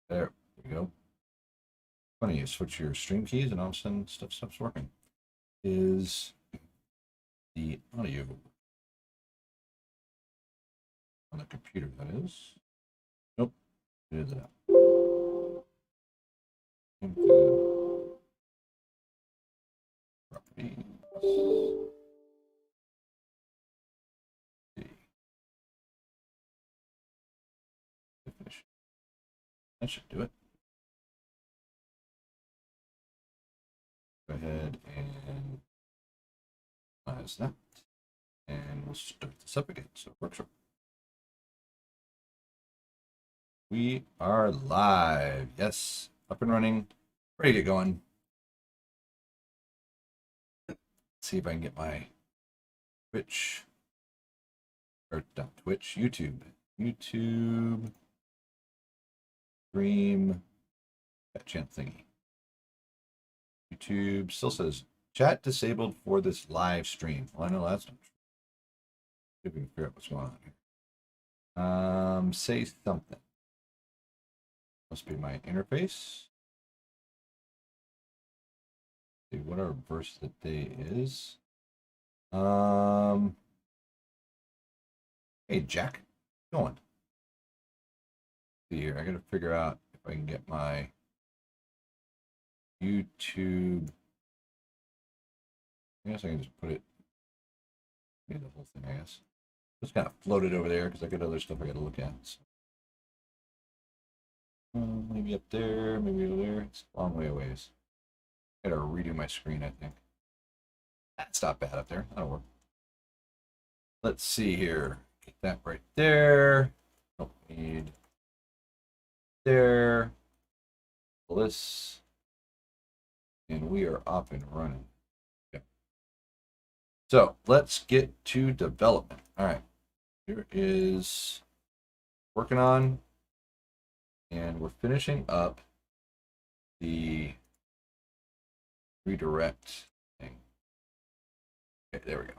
There we go. Funny, you switch your stream keys and all of a sudden stuff stops working. Is the audio on the computer, that is? Nope. It is that. Into properties. Definition. That should do it. Go ahead and minimize that. And we'll start this up again. So it works. We are live. Yes. Up and running. Ready to get going. Let's see if I can get my Twitch. Or not Twitch, YouTube. YouTube stream that chant thingy. YouTube still says chat disabled for this live stream. Well, I know that's not true. See if we can figure out what's going on here. Say something. Must be my interface. See what our verse of the day is. Hey Jack, how's it going? See here, I gotta figure out if I can get my YouTube. I guess I can just put it. Maybe the whole thing, I guess. Just kind of floated over there because I got other stuff I gotta look at. So. Maybe up there, maybe over there. It's a long way away. I gotta redo my screen, I think. That's not bad up there. That'll work. Let's see here. Get that right there. Don't need there. This. And we are up and running. Okay. So let's get to development. All right. Here is working on, and we're finishing up the redirect thing. Okay, there we go.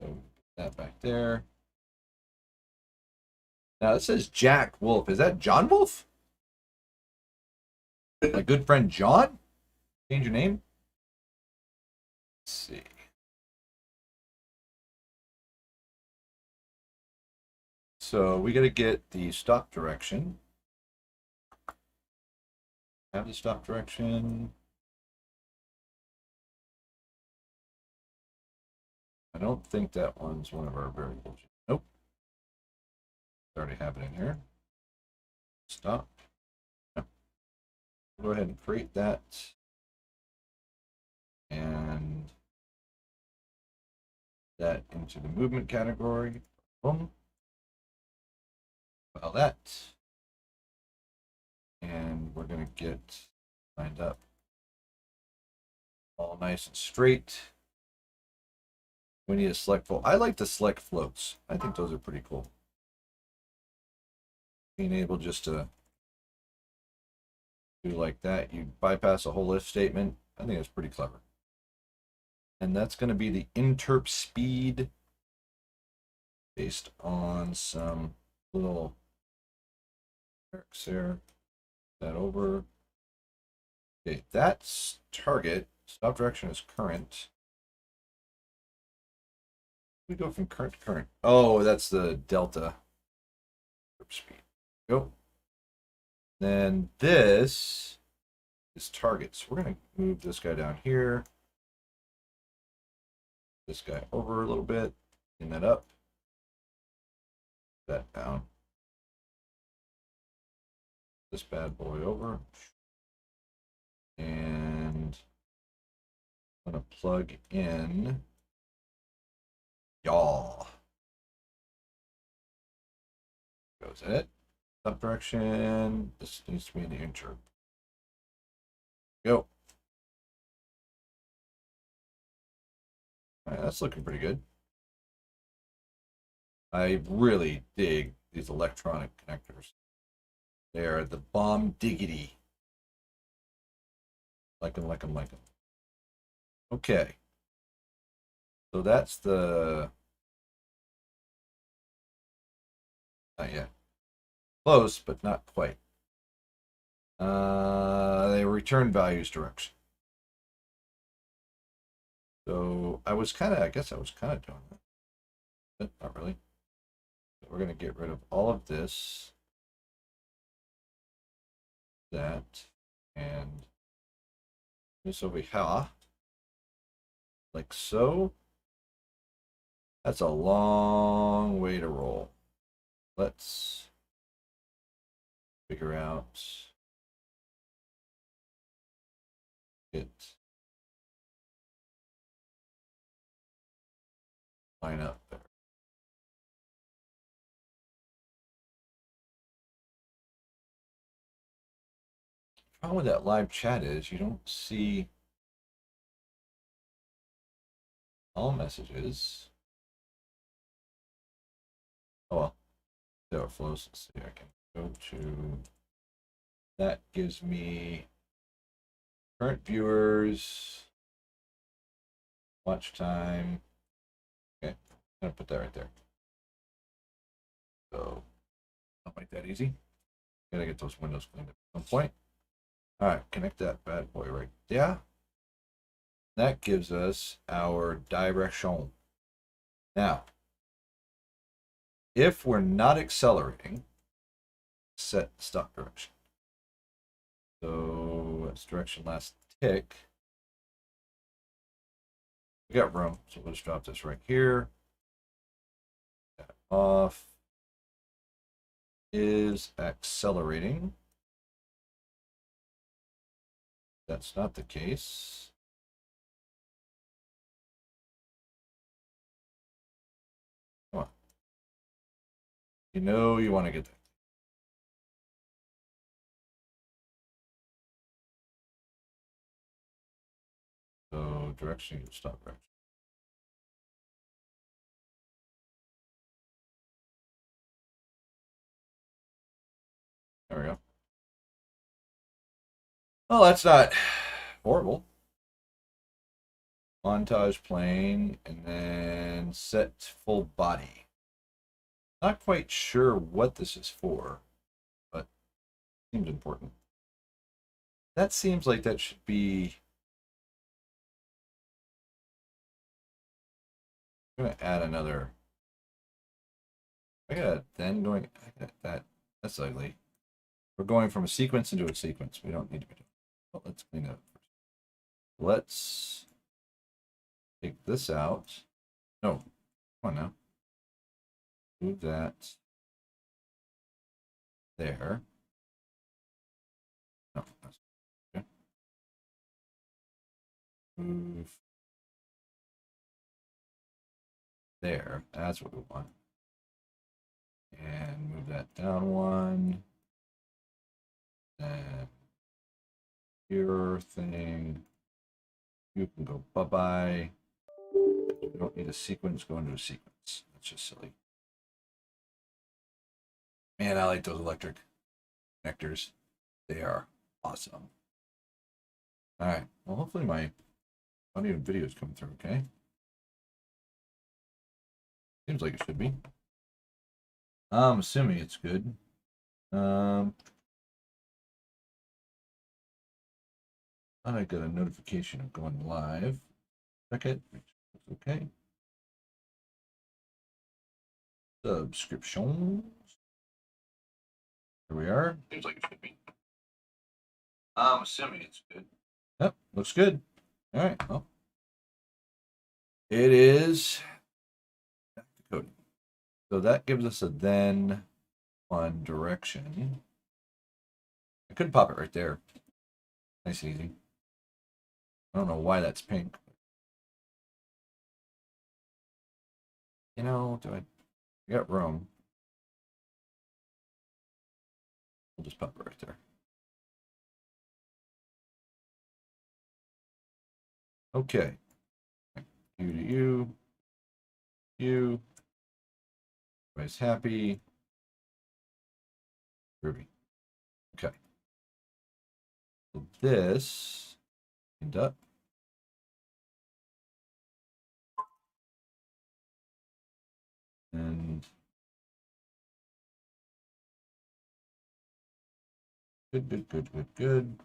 So put that back there. Now it says Jack Wolf. Is that John Wolf? My good friend John? Change your name? Let's see. So we got to get the stop direction. Have the stop direction. I don't think that one's one of our variables. Nope. I already have it in here. Stop. No. Go ahead and create that. And that into the movement category. Boom. File that. And we're going to get lined up all nice and straight. We need a select float. I like to select floats. I think those are pretty cool. Being able just to do like that, you bypass a whole if statement. I think that's pretty clever. And that's going to be the interp speed based on some little tricks there. That over. Okay, that's target. Stop direction is current. We go from current to current. Oh, that's the delta speed. Go. Then this is targets. We're going to move this guy down here. This guy over a little bit. Clean that up. That down. This bad boy over. And I'm going to plug in y'all. Goes it. Up direction. This needs to be in the intro. Go. All right, that's looking pretty good. I really dig these electronic connectors. They are the bomb diggity. Like them, like them, like them. Okay. So that's the... Not yet. Close, but not quite. They return values direction. So I guess I was kind of doing that, but not really. So we're going to get rid of all of this, that, and this over here, like so. That's a long way to roll. Let's figure out it. Line up there. The problem with that live chat is you don't see all messages. Oh well, there it flows. Let's see, I can go to, that gives me current viewers, watch time. Okay, I'm gonna put that right there. So, not make that easy. Gotta get those windows cleaned up at some point. All right, connect that bad boy right there. That gives us our direction. Now, if we're not accelerating, set stop direction. So that's direction last tick. We got room, so we'll just drop this right here. Off is accelerating. That's not the case. Come on. You know you want to get that. So direction, stop direction. There we go. Well, that's not horrible. Montage playing and then set full body. Not quite sure what this is for, but seems important. That seems like that should be. I'm gonna add another. I got then going. I got that. That's ugly. We're going from a sequence into a sequence. We don't need to be doing. Well, let's clean that up first. Let's take this out. No, come on now. Move that there. No, that's okay. Move there. That's what we want. And move that down one. And your thing. You can go bye-bye. We don't need a sequence, go into a sequence. That's just silly. Man, I like those electric connectors. They are awesome. All right. Well, hopefully my audio and video is coming through okay. Seems like it should be. I'm assuming it's good. I got a notification of going live. Check it. Okay. Subscriptions. Here we are. Seems like it should be. I'm assuming it's good. Yep, looks good. All right. Well, it is coding. So that gives us a then one direction. I could pop it right there. Nice and easy. I don't know why that's pink. You know, I got room. We'll just pop it right there. Okay. You to you. You. Everybody's happy. Ruby. Okay. So this end up. And Good, good, good, good, good.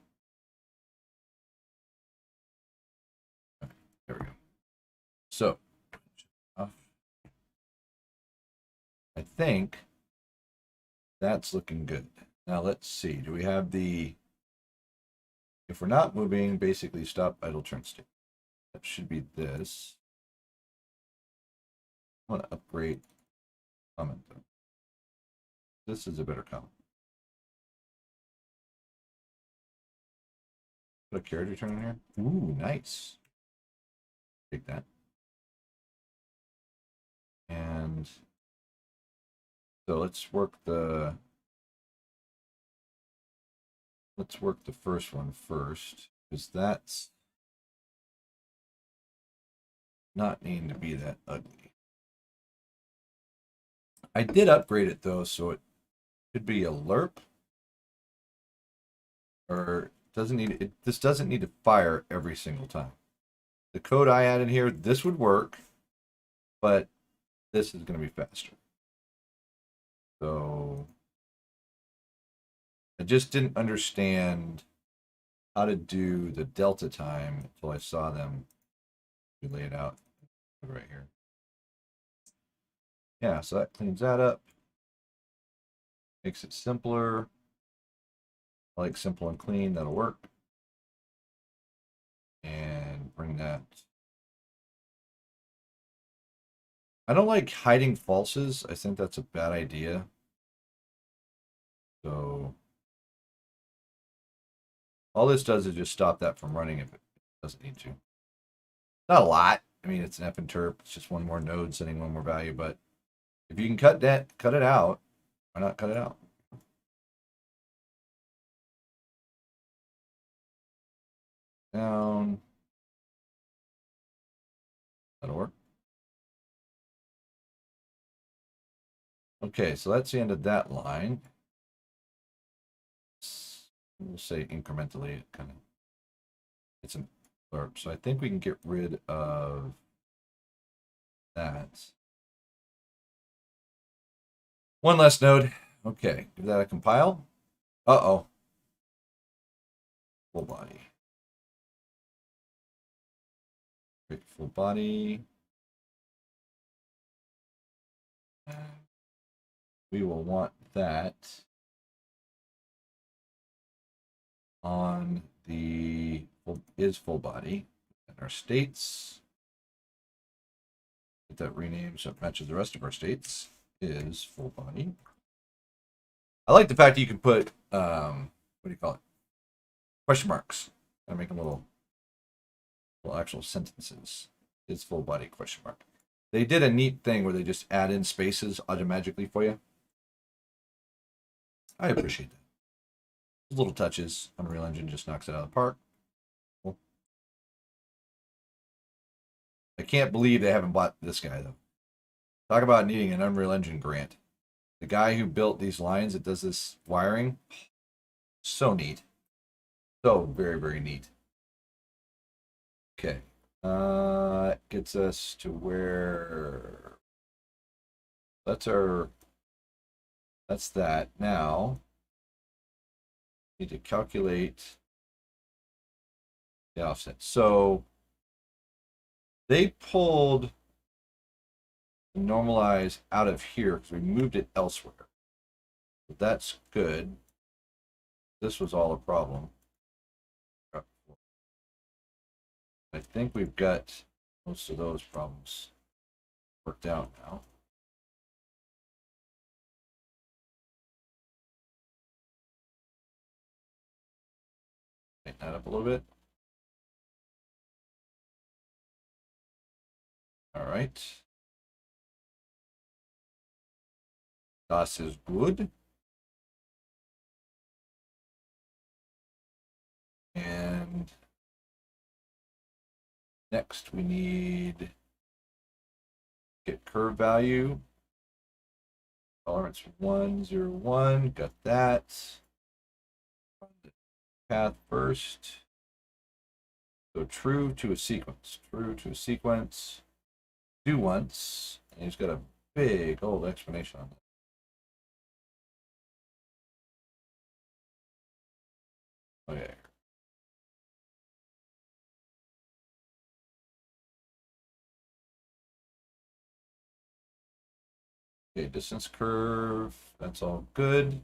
Okay, there we go. So, I think that's looking good. Now let's see. Do we have the... If we're not moving, basically stop idle turn state. That should be this. I want to upgrade comment though. This is a better comment. Put a character turn in here. Ooh, nice. Take that. And so let's work the first one first, because that's not needing to be that ugly. I did upgrade it though, so it could be a lerp, or doesn't need it. This doesn't need to fire every single time. The code I added here, this would work, but this is going to be faster. So I just didn't understand how to do the delta time until I saw them. We lay it out right here. Yeah, so that cleans that up. Makes it simpler. I like simple and clean, that'll work. And bring that. I don't like hiding falses. I think that's a bad idea. So all this does is just stop that from running if it doesn't need to. Not a lot. I mean, it's an F interp. It's just one more node sending one more value. But if you can cut that, cut it out. Why not cut it out? Down. That'll work. Okay, so that's the end of that line. We'll say incrementally, it kind of, it's an lerp. So I think we can get rid of that. One less node. Okay, give that a compile. Uh-oh. Full body. Great, full body. We will want that on the full body and our states. Get that renamed so it matches the rest of our states. Is full body. I like the fact that you can put what do you call it? Question marks. And make them little actual sentences. Is full body question mark. They did a neat thing where they just add in spaces automatically for you. I appreciate that. Little touches. Unreal Engine just knocks it out of the park. Cool. I can't believe they haven't bought this guy though. Talk about needing an Unreal Engine grant. The guy who built these lines that does this wiring, so neat. So very, very neat. Okay. Gets us to where that's that. Now need to calculate the offset. So they pulled the normalize out of here because we moved it elsewhere. But that's good. This was all a problem. I think we've got most of those problems worked out now. Tighten that up a little bit. All right. Das is good. And next we need get curve value. Tolerance 101. Got that. Path first. So true to a sequence. True to a sequence. Do once. And he's got a big old explanation on that. Okay. Okay, distance curve. That's all good.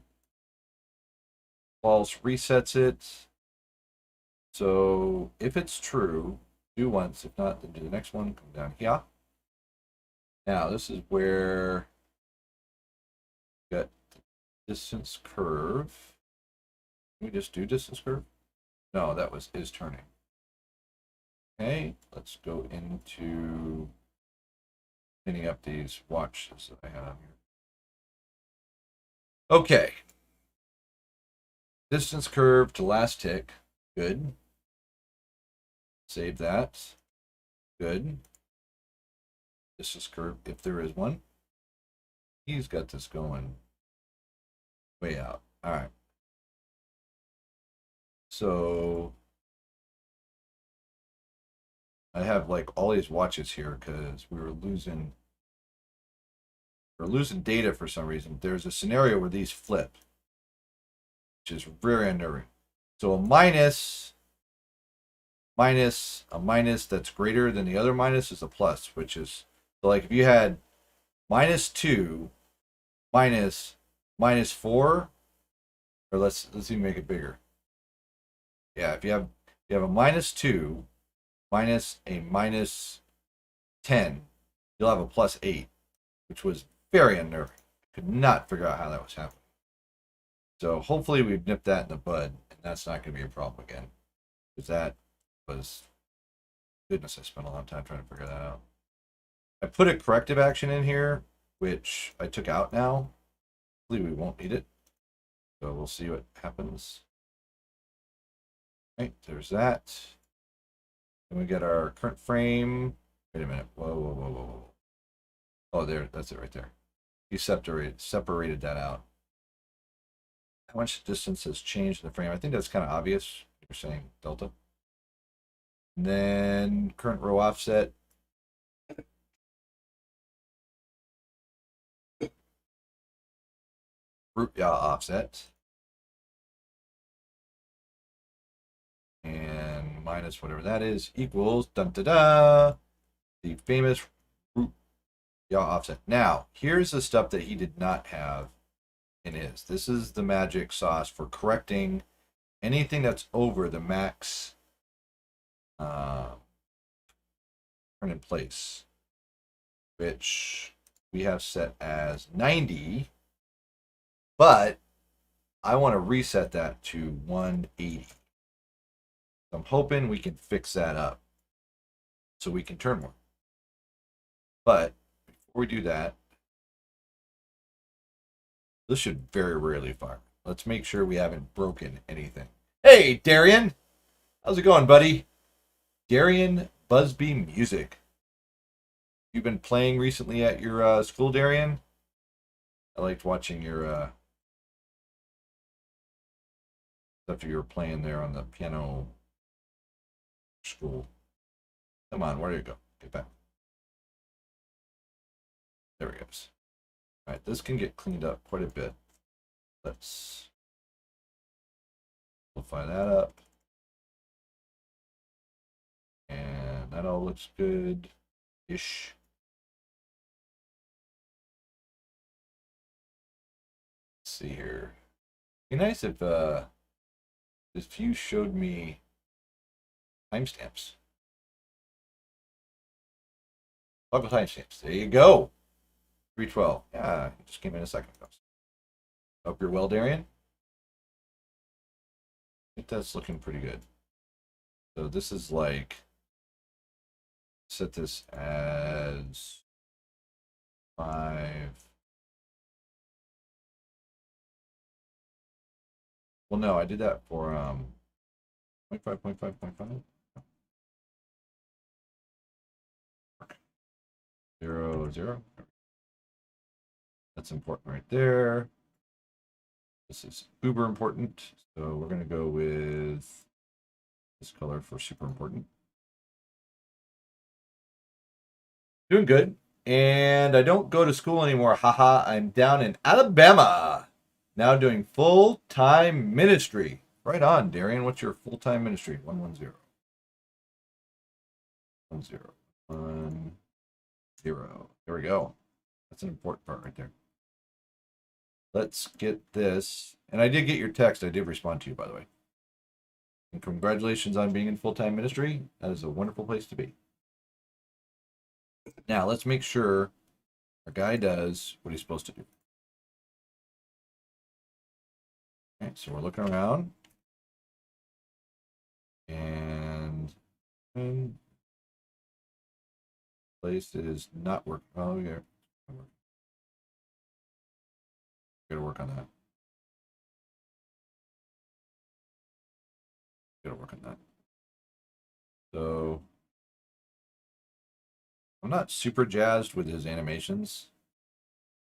False resets it. So if it's true, do once. If not, then do the next one. Come down here. Now this is where we got distance curve. Can we just do distance curve? No, that was is turning. Okay, let's go into cleaning up these watches that I have on here. Okay. Distance curve to last tick. Good. Save that. Good. Distance curve, if there is one. He's got this going way out. All right. So I have like all these watches here because we were losing data for some reason. There's a scenario where these flip, which is very unnerving. So a minus that's greater than the other minus is a plus, which is so like if you had -2 minus -4, or let's even make it bigger. Yeah, if you have a -2 minus a -10, you'll have a +8, which was very unnerving. Could not figure out how that was happening. So hopefully we've nipped that in the bud, and that's not going to be a problem again. Because that was, goodness, I spent a long time trying to figure that out. I put a corrective action in here, which I took out now. Hopefully we won't need it. So we'll see what happens. Right, there's that. Then we get our current frame. Wait a minute. Whoa. Oh, there, that's it right there. You separated that out. How much distance has changed in the frame? I think that's kind of obvious. You're saying delta. And then current row offset. Root yaw offset. And minus whatever that is equals the famous root yaw offset. Now, here's the stuff that he did not have in his. This is the magic sauce for correcting anything that's over the max turn in place, which we have set as 90, but I want to reset that to 180. I'm hoping we can fix that up so we can turn more. But before we do that, this should very rarely fire. Let's make sure we haven't broken anything. Hey, Darian! How's it going, buddy? Darian Busby Music. You've been playing recently at your school, Darian? I liked watching your stuff you were playing there on the piano school. Come on, where do you go? Get back. There he goes. All right, this can get cleaned up quite a bit. Let's simplify that up. And that all looks good-ish. Let's see here. It'd be nice if you showed me timestamps. Local timestamps. There you go. 312. Yeah, it just came in a second ago. Hope you're well, Darian. I think that's looking pretty good. So this is like, set this as 5. Well, no, I did that for 0.5. 0. That's important right there. This is uber important, so we're going to go with this color for super important. Doing good. And I don't go to school anymore. Haha, I'm down in Alabama. Now doing full-time ministry. Right on, Darian. What's your full-time ministry? 110. 10. 10. There we go. That's an important part right there. Let's get this. And I did get your text. I did respond to you, by the way. And congratulations on being in full-time ministry. That is a wonderful place to be. Now, let's make sure our guy does what he's supposed to do. Okay, so we're looking around. And place is not working. Oh, yeah. Gotta work on that. Gotta work on that. So I'm not super jazzed with his animations.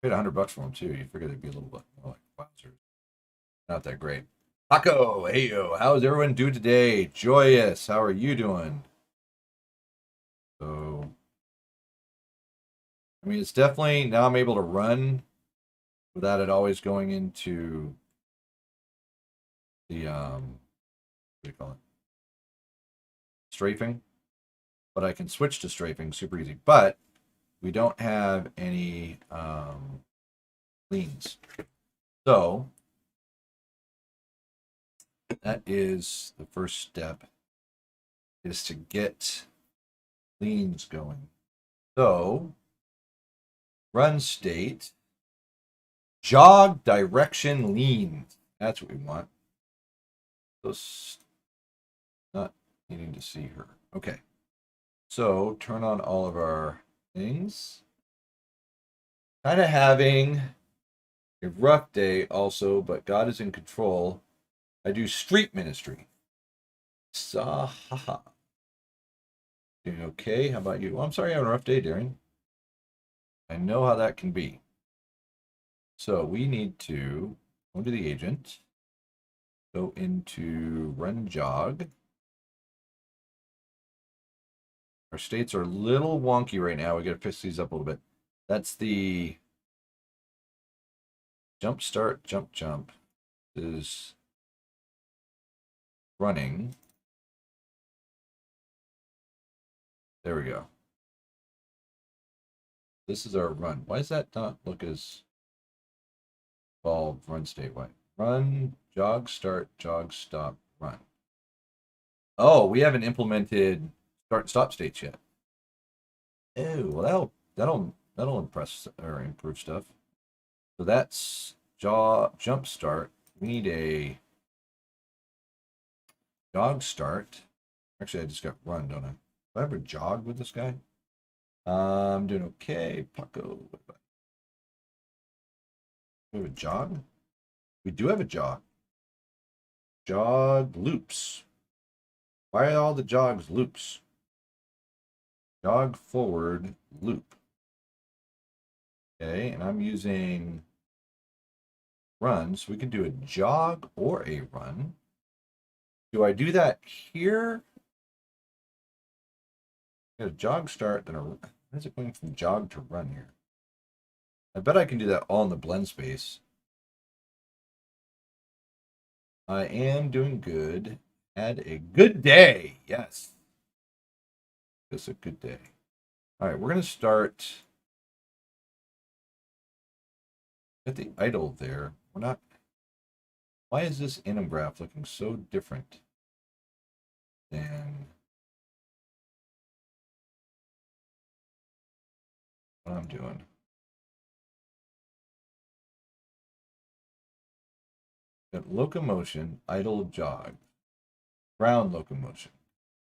I paid $100 for him too. You figure they'd be a little bit more like wowzers. Not that great. Paco, hey yo, how's everyone doing today? Joyous, how are you doing? So, I mean, it's definitely now I'm able to run without it always going into the what do you call it? Strafing. But I can switch to strafing super easy. But we don't have any leans. So that is the first step, is to get leans going. So run state, jog direction lean. That's what we want. Those not needing to see her. Okay. So turn on all of our things. Kind of having a rough day also, but God is in control. I do street ministry. Sahaha. Doing okay. How about you? Well, I'm sorry, having a rough day, Darren. I know how that can be. So we need to go to the agent, go into run jog. Our states are a little wonky right now. We got to fix these up a little bit. That's the jump start, jump jump is running. There we go. This is our run. Why does that not look as involved run statewide? Run, jog, start, jog, stop, run. Oh, we haven't implemented start and stop states yet. Oh, well that'll impress or improve stuff. So that's jump start. We need a jog start. Actually, I just got run, don't I? Do I ever jog with this guy? I'm doing okay. Paco. We have a jog? We do have a jog. Jog loops. Why are all the jogs loops? Jog forward loop. Okay, and I'm using run, so we can do a jog or a run. Do I do that here? Get a jog start, then how is it going from jog to run here? I bet I can do that all in the blend space. I am doing good. Had a good day. Yes. It's a good day. All right, we're going to start at the idle there. We're not. Why is this anim graph looking so different than what I'm doing? Got locomotion, idle, jog, ground locomotion.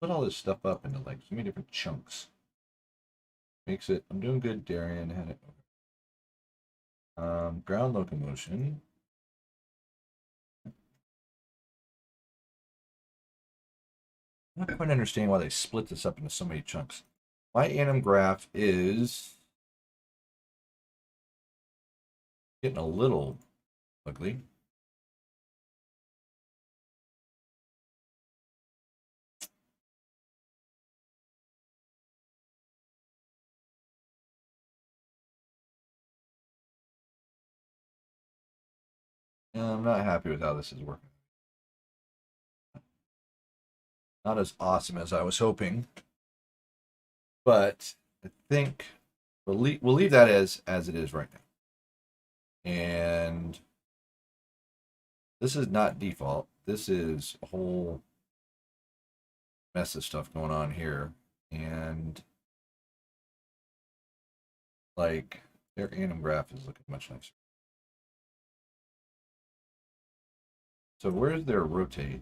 Put all this stuff up into like so many different chunks. Makes it. I'm doing good, Darian. Had it. Ground locomotion. I'm not quite understanding why they split this up into so many chunks. My anim graph is getting a little ugly. I'm not happy with how this is working. Not as awesome as I was hoping, but I think we'll leave that as it is right now. And this is not default. This is a whole mess of stuff going on here. And like their anim graph is looking much nicer. So where's their rotate?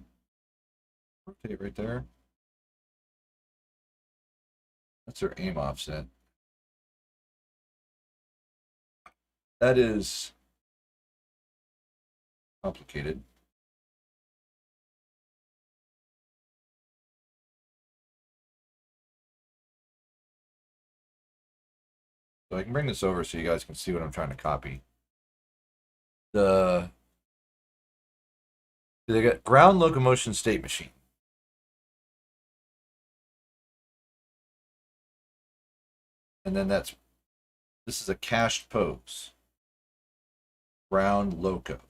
Rotate right there. That's their aim offset. That is complicated. So I can bring this over so you guys can see what I'm trying to copy. They got ground locomotion state machine. And then this is a cached pose. Ground loco,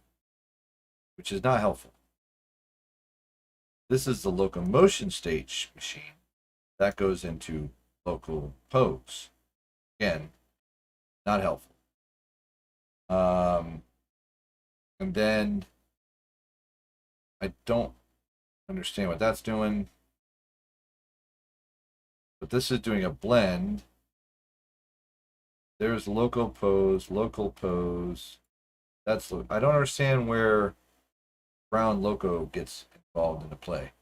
which is not helpful. This is the locomotion state machine. That goes into local pose. Again, not helpful. And then I don't understand what that's doing. But this is doing a blend. There's local pose, local pose. I don't understand where ground loco gets involved in the play.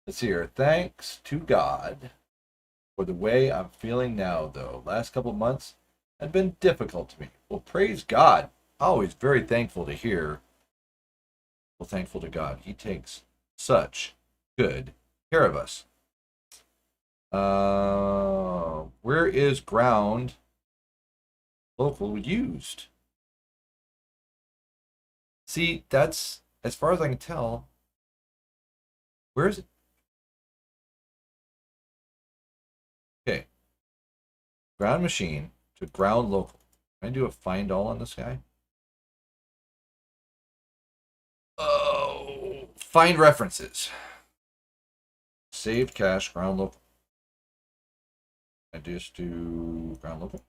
Let's see here. Thanks to God for the way I'm feeling now, though. Last couple of months have been difficult to me. Well, praise God. Always very thankful to hear. Well, thankful to God. He takes such good care of us. Where is ground local used? See, that's, as far as I can tell, where is it? Okay. Ground machine to ground local. Can I do a find all on this guy? Oh, find references. Saved cache, ground local. I just do ground local?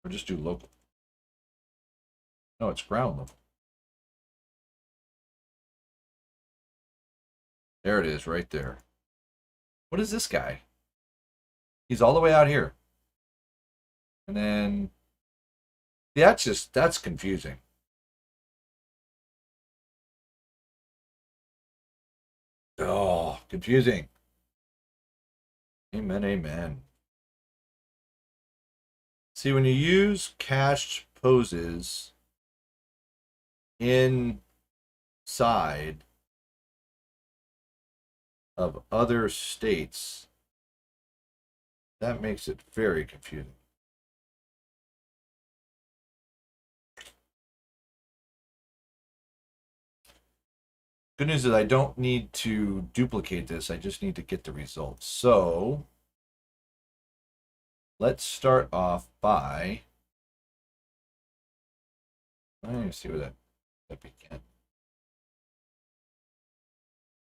Or just do local? No, it's ground local. There it is, right there. What is this guy? He's all the way out here. And then that's confusing. Oh, confusing. Amen, amen. See, when you use cached poses inside of other states, that makes it very confusing. Good news is I don't need to duplicate this. I just need to get the results. So let's start off by, let me see where that began.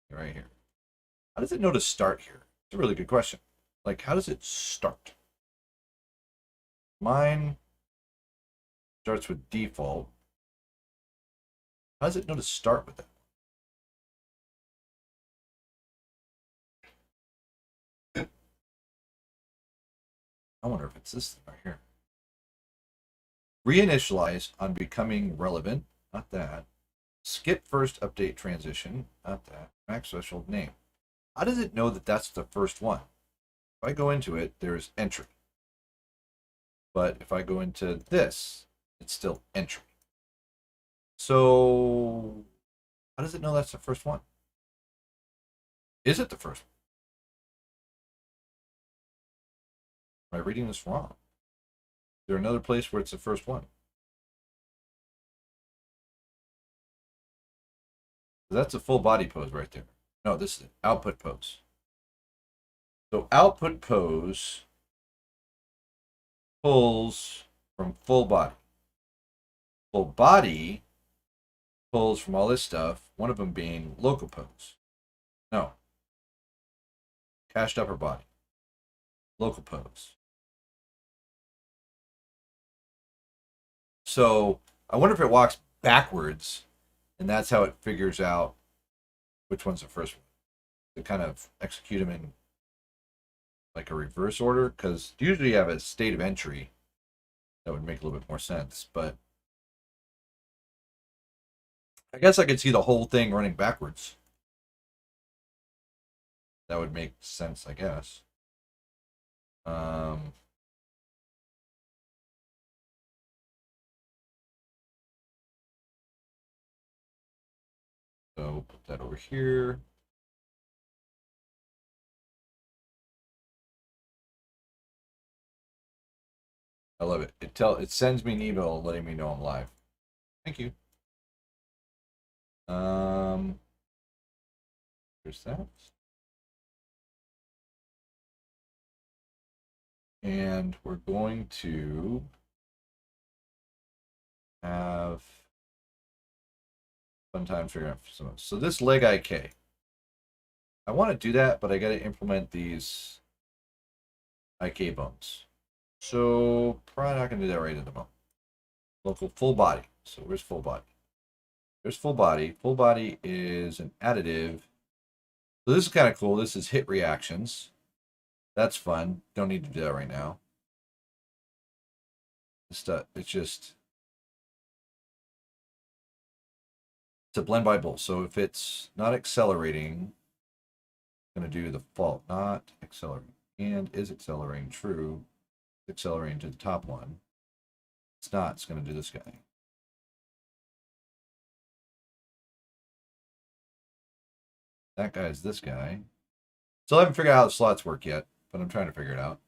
Right here. How does it know to start here? It's a really good question. Like, how does it start? Mine starts with default. How does it know to start with it? I wonder if it's this thing right here. Reinitialize on becoming relevant. Not that. Skip first update transition. Not that. Max threshold name. How does it know that that's the first one? If I go into it, there's entry. But if I go into this, it's still entry. So how does it know that's the first one? Is it the first one? Am I reading this wrong? Is there another place where it's the first one? That's a full body pose right there. No, this is an output pose. So output pose pulls from full body. Full body pulls from all this stuff, one of them being local pose. No. Cashed upper body. Local pose. So I wonder if it walks backwards, and that's how it figures out which one's the first one. To kind of execute them in like a reverse order, because usually you have a state of entry that would make a little bit more sense. But I guess I could see the whole thing running backwards. That would make sense, I guess. Um, so put that over here. I love it. It sends me an email letting me know I'm live. Thank you. There's that. And we're going to have fun time figuring out some. So this leg IK. I want to do that, but I got to implement these IK bones. So probably not going to do that right at the moment. Local full body. So where's full body? There's full body. Full body is an additive. So this is kind of cool. This is hit reactions. That's fun. Don't need to do that right now. It's just it's a blend by bolt. So if it's not accelerating, I'm going to do the fault, not accelerating. And is accelerating true? Accelerating to the top one. It's not. It's going to do this guy. That guy is this guy. Still haven't figured out how the slots work yet, but I'm trying to figure it out.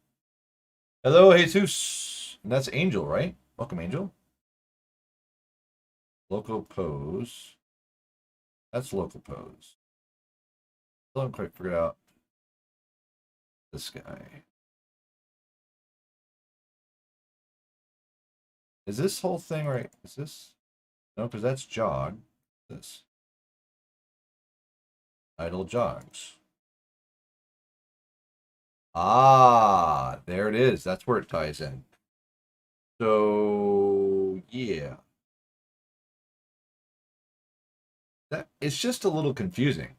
Hello, Jesus. And that's Angel, right? Welcome, Angel. Local pose. That's local pose. Still haven't quite figured out this guy. Is this whole thing right? Is this? No, because that's jog. This. Idle jogs. Ah, there it is. That's where it ties in. So, yeah. It's just a little confusing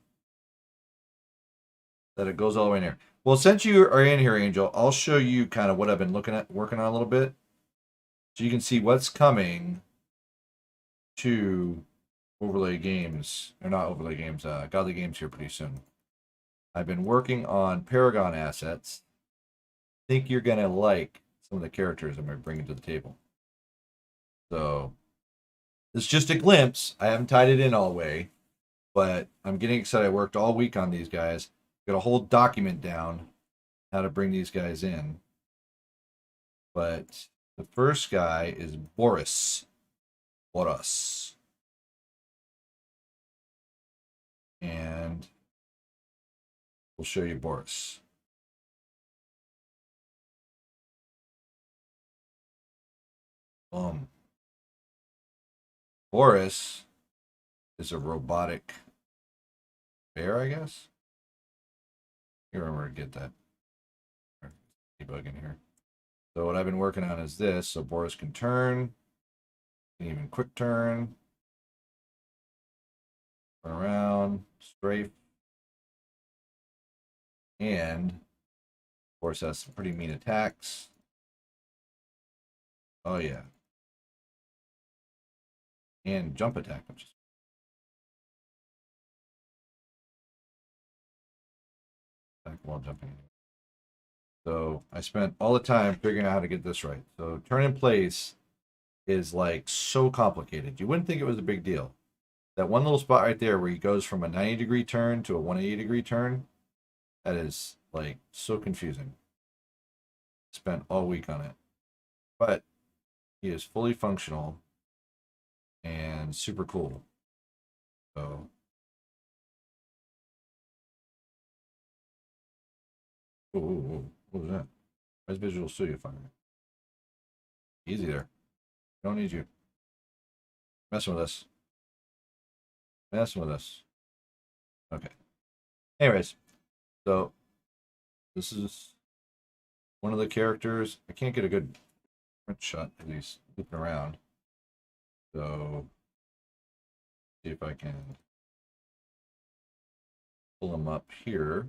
that it goes all the way in here. Well, since you are in here, Angel, I'll show you kind of what I've been working on a little bit. So you can see what's coming to Overlay Games, or not Overlay Games, Godly Games here pretty soon. I've been working on Paragon assets. I think you're going to like some of the characters I'm going to bring to the table. So, it's just a glimpse. I haven't tied it in all the way, but I'm getting excited. I worked all week on these guys. Got a whole document down how to bring these guys in. But the first guy is Boris. Boris. And we'll show you Boris. Boris is a robotic bear, I guess. You remember to get that. Debugging here. So what I've been working on is this. So Boris can turn, can even quick turn around, strafe, and of course has some pretty mean attacks. Oh yeah, and jump attack, which is attack while jumping. So I spent all the time figuring out how to get this right. So turn in place is like so complicated. You wouldn't think it was a big deal. That one little spot right there where he goes from a 90-degree turn to a 180-degree turn, that is like so confusing. Spent all week on it. But he is fully functional and super cool. So what was that? Where's Visual Studio Finder? Easy there. Don't need you. Messing with us. Messing with us. Okay. Anyways, so this is one of the characters. I can't get a good front shot because he's looping around. So see if I can pull him up here.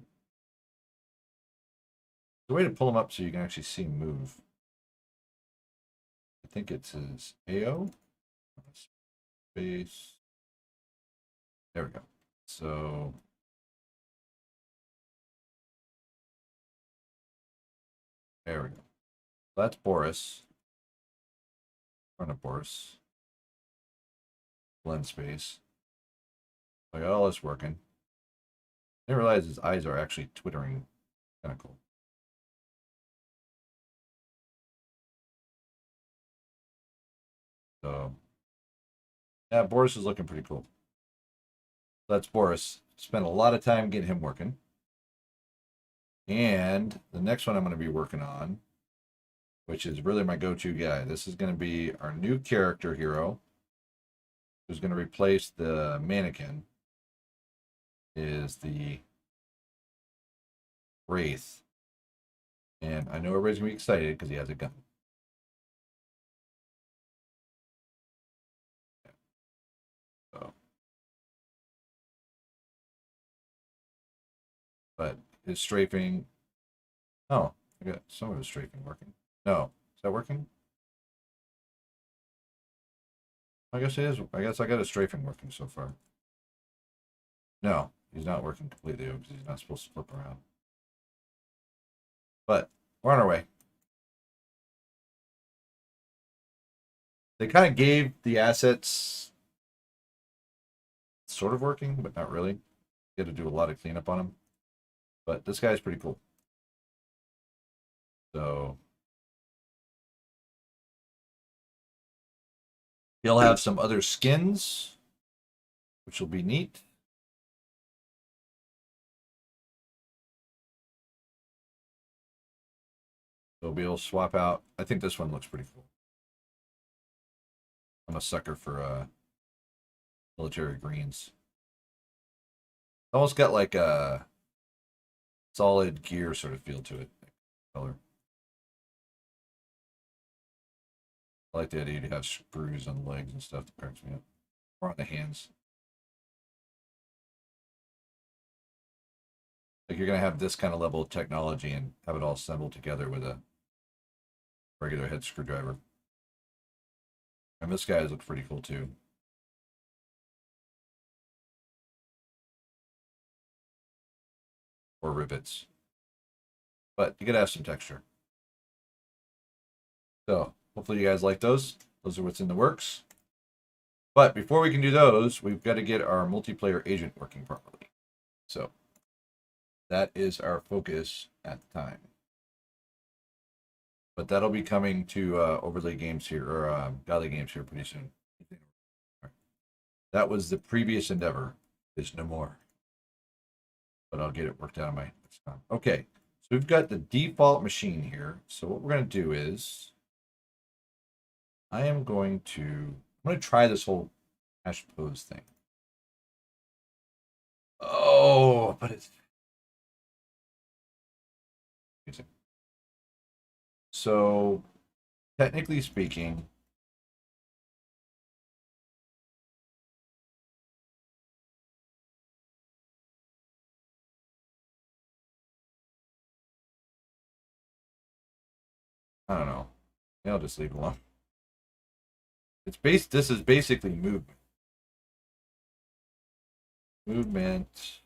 The way to pull him up so you can actually see him move. I think it's his AO. Space. There we go. So there we go. That's Boris. Front of Boris. Blend space. I got all this working. I didn't realize his eyes are actually twittering. Kind of cool. So yeah, Boris is looking pretty cool. That's Boris. Spent a lot of time getting him working. And the next one I'm going to be working on, which is really my go-to guy. This is going to be our new character hero, who's going to replace the mannequin, is the Wraith. And I know everybody's going to be excited because he has a gun. So, but his strafing. Oh, I got some of his strafing working. No, is that working? I guess it is. I guess I got his strafing working so far. No, he's not working completely because he's not supposed to flip around. But we're on our way. They kind of gave the assets sort of working, but not really. You got to do a lot of cleanup on them. But this guy's pretty cool. So he'll have some other skins, which will be neat. So we'll be able to swap out. I think this one looks pretty cool. I'm a sucker for military greens. Almost got like a solid gear sort of feel to it. Color. I like the idea to have screws on the legs and stuff that cracks me up. Or on the hands. Like you're gonna have this kind of level of technology and have it all assembled together with a regular head screwdriver. And this guy looks pretty cool too. Or rivets. But you gotta have some texture. So hopefully you guys like those. Those are what's in the works. But before we can do those, we've got to get our multiplayer agent working properly. So that is our focus at the time. But that'll be coming to Overlay Games here, or Godly.Games here pretty soon. That was the previous endeavor. There's no more. But I'll get it worked out on my time. Okay, so we've got the default machine here. So what we're going to do is I'm going to try this whole hash pose thing. Oh, but it's so technically speaking, I don't know. Maybe I'll just leave it alone. It's based. This is basically movement. Movement.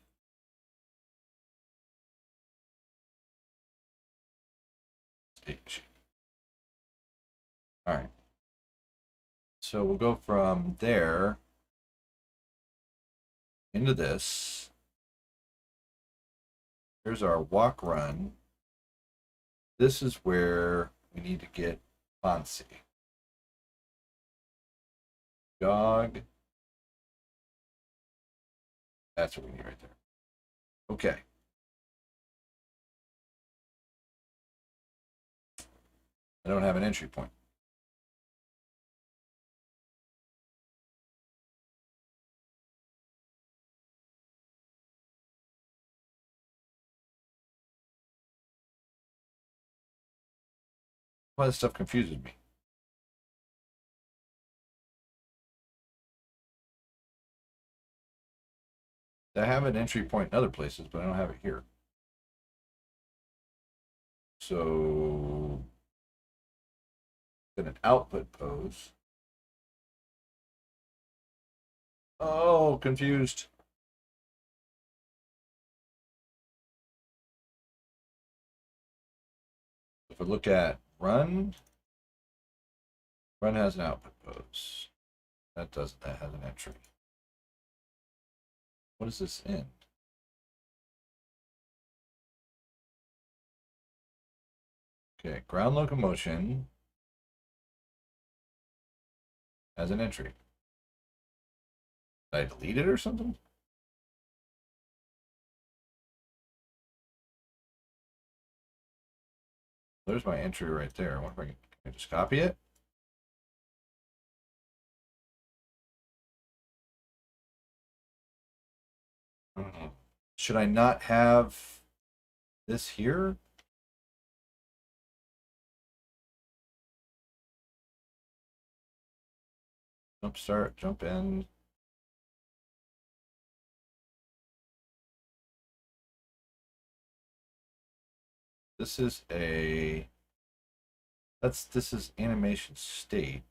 Stage. All right. So we'll go from there into this. Here's our walk run. This is where we need to get fancy. Jog. That's what we need right there. Okay. I don't have an entry point. Why this stuff confuses me. I have an entry point in other places, but I don't have it here. So, then an output pose. Oh, confused. If I look at run, run has an output pose. That doesn't, that has an entry. What is this in? Okay, ground locomotion has an entry. Did I delete it or something? There's my entry right there. I wonder if I can just copy it. Should I not have this here? Jump start, jump in. This is a, this is animation state.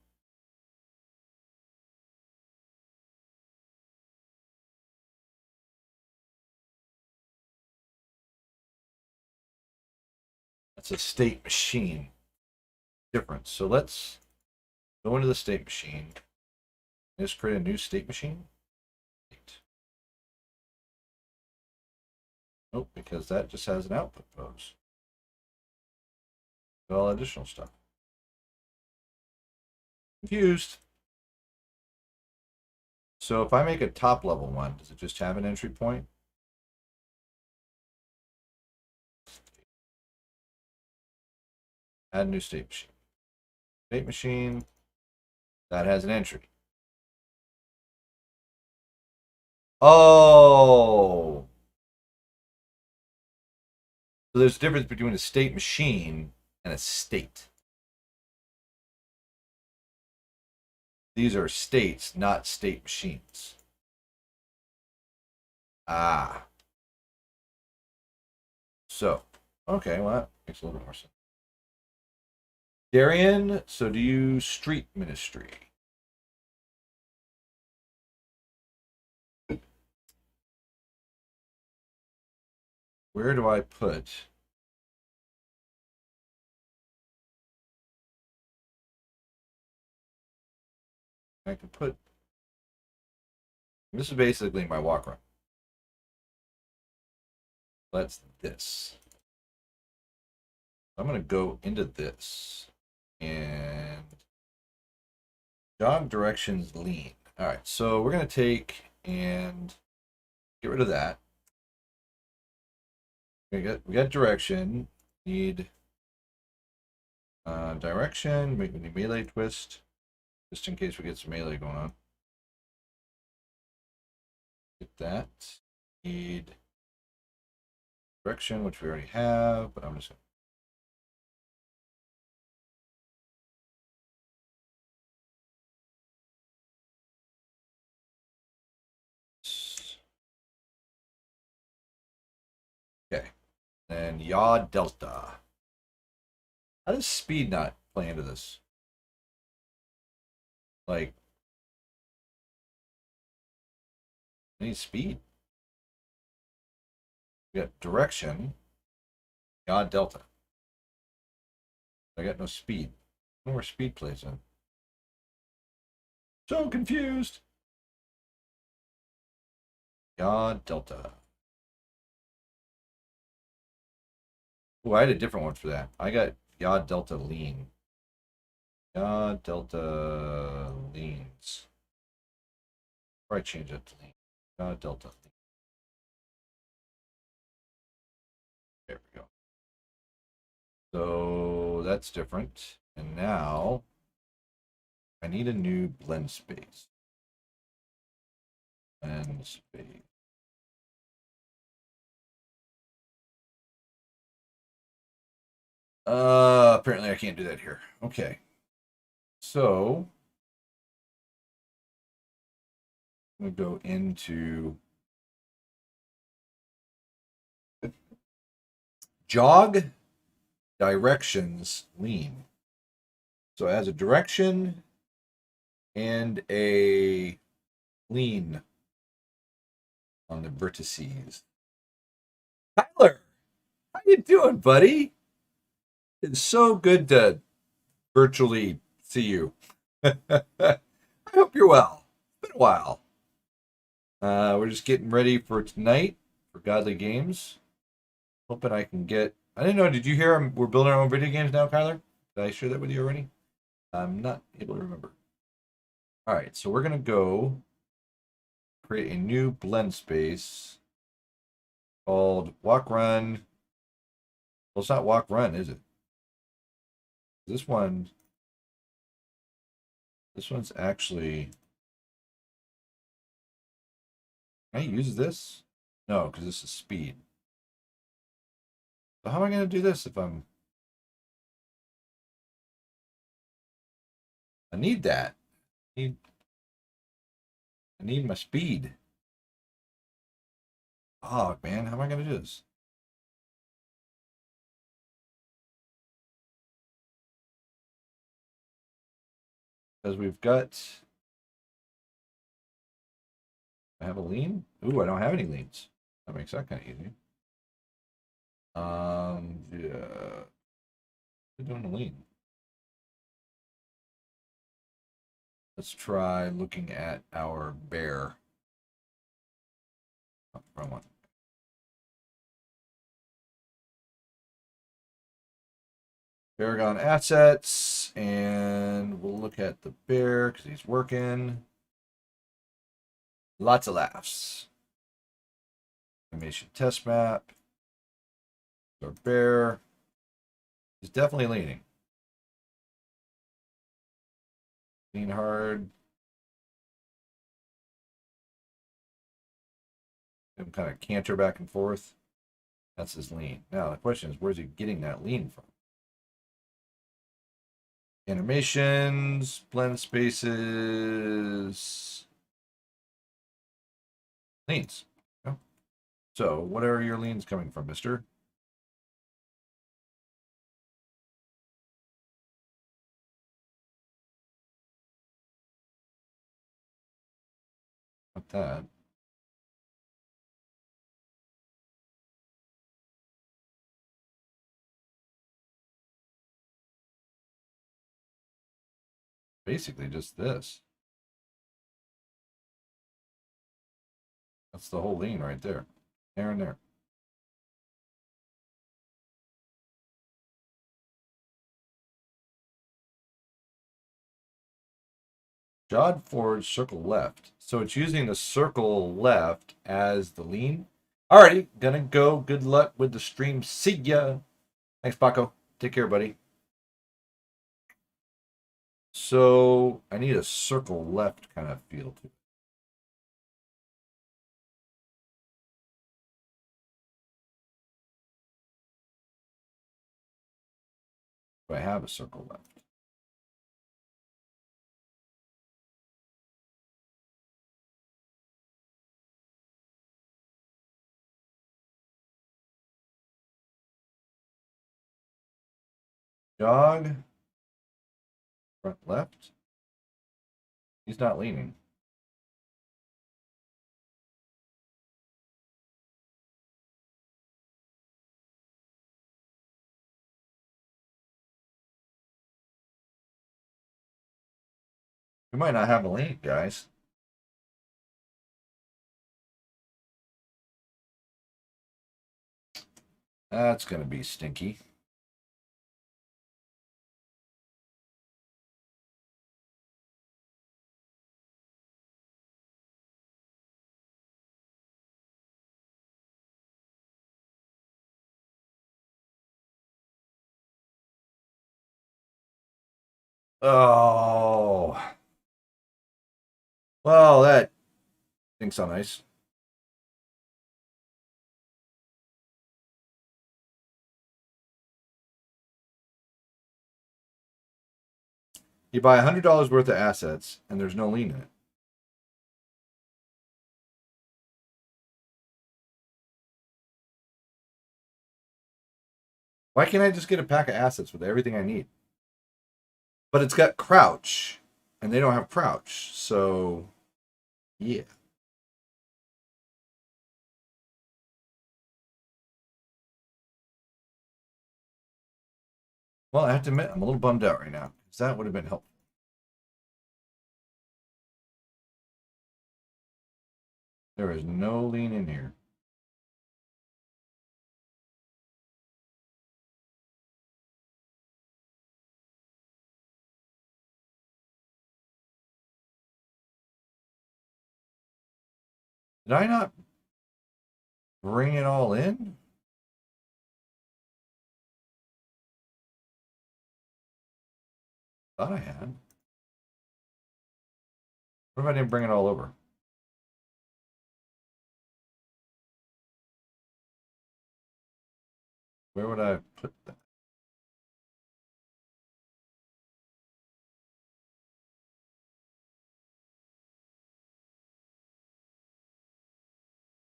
That's a state machine. Different. So let's go into the state machine. Just create a new state machine. Nope, because that just has an output pose. All additional stuff. Confused. So if I make a top level one, does it just have an entry point? Add new state machine. State machine, that has an entry. Oh! So there's a difference between a state machine and a state. These are states, not state machines. Ah. So, okay, well, that makes a little bit more sense. Darian, so do you street ministry? Where do I put? I can put. This is basically my walk run. That's this. I'm going to go into this and jog directions lean. All right, so we're going to take and get rid of that. We got direction. Need direction. Make a new melee twist, just in case we get some melee going on. Get that. Need direction, which we already have, but I'm just okay. And yaw delta. How does speed not play into this? Like, I need speed. We got direction. Yaw delta. I got no speed. I don't know where speed plays in. So confused. Yaw delta. Oh, I had a different one for that. I got yaw delta lean. Yaw delta leans. Or I change it to lean. Yaw delta lean. There we go. So that's different. And now I need a new blend space. Blend space. Apparently I can't do that here. Okay. So I'm gonna go into jog directions lean. So it has a direction and a lean on the vertices. Tyler, how you doing, buddy? It's so good to virtually see you. I hope you're well. It's been a while. We're just getting ready for tonight for Godly Games. Hoping I can get. I didn't know. Did you hear? We're building our own video games now, Kyler. Did I share that with you already? I'm not able to remember. All right, so we're gonna go create a new blend space called Walk Run. Well, it's not Walk Run, is it? This one. This one's actually. Can I use this? No, because this is speed. So how am I gonna do this if I'm? I need that. I need my speed. Oh man, how am I gonna do this? Because we've got. I have a lean. Ooh, I don't have any leans. That makes that kind of easy. Yeah. We're doing a lean. Let's try looking at our bear. Oh, wrong one. Paragon assets, and we'll look at the bear because he's working. Lots of laughs. Animation test map. Our bear is definitely leaning. Lean hard. Him kind of canter back and forth. That's his lean. Now the question is, where's he getting that lean from? Animations, blend spaces, leans. Yeah. So, what are your leans coming from, mister? Not that. Basically, just this. That's the whole lean right there. There and there. Jod forward, circle left. So it's using the circle left as the lean. Alrighty, gonna go. Good luck with the stream. See ya. Thanks, Paco. Take care, buddy. So I need a circle left kind of feel to it. Do I have a circle left? Jog, front left. He's not leaning. We might not have a lean, guys. That's gonna be stinky. Oh, well, that stinks on ice. You buy $100 worth of assets, and there's no lien in it. Why can't I just get a pack of assets with everything I need? But it's got crouch, and they don't have crouch, so yeah. Well, I have to admit, I'm a little bummed out right now, because that would have been helpful. There is no lien in here. Did I not bring it all in? Thought I had. What if I didn't bring it all over? Where would I put that?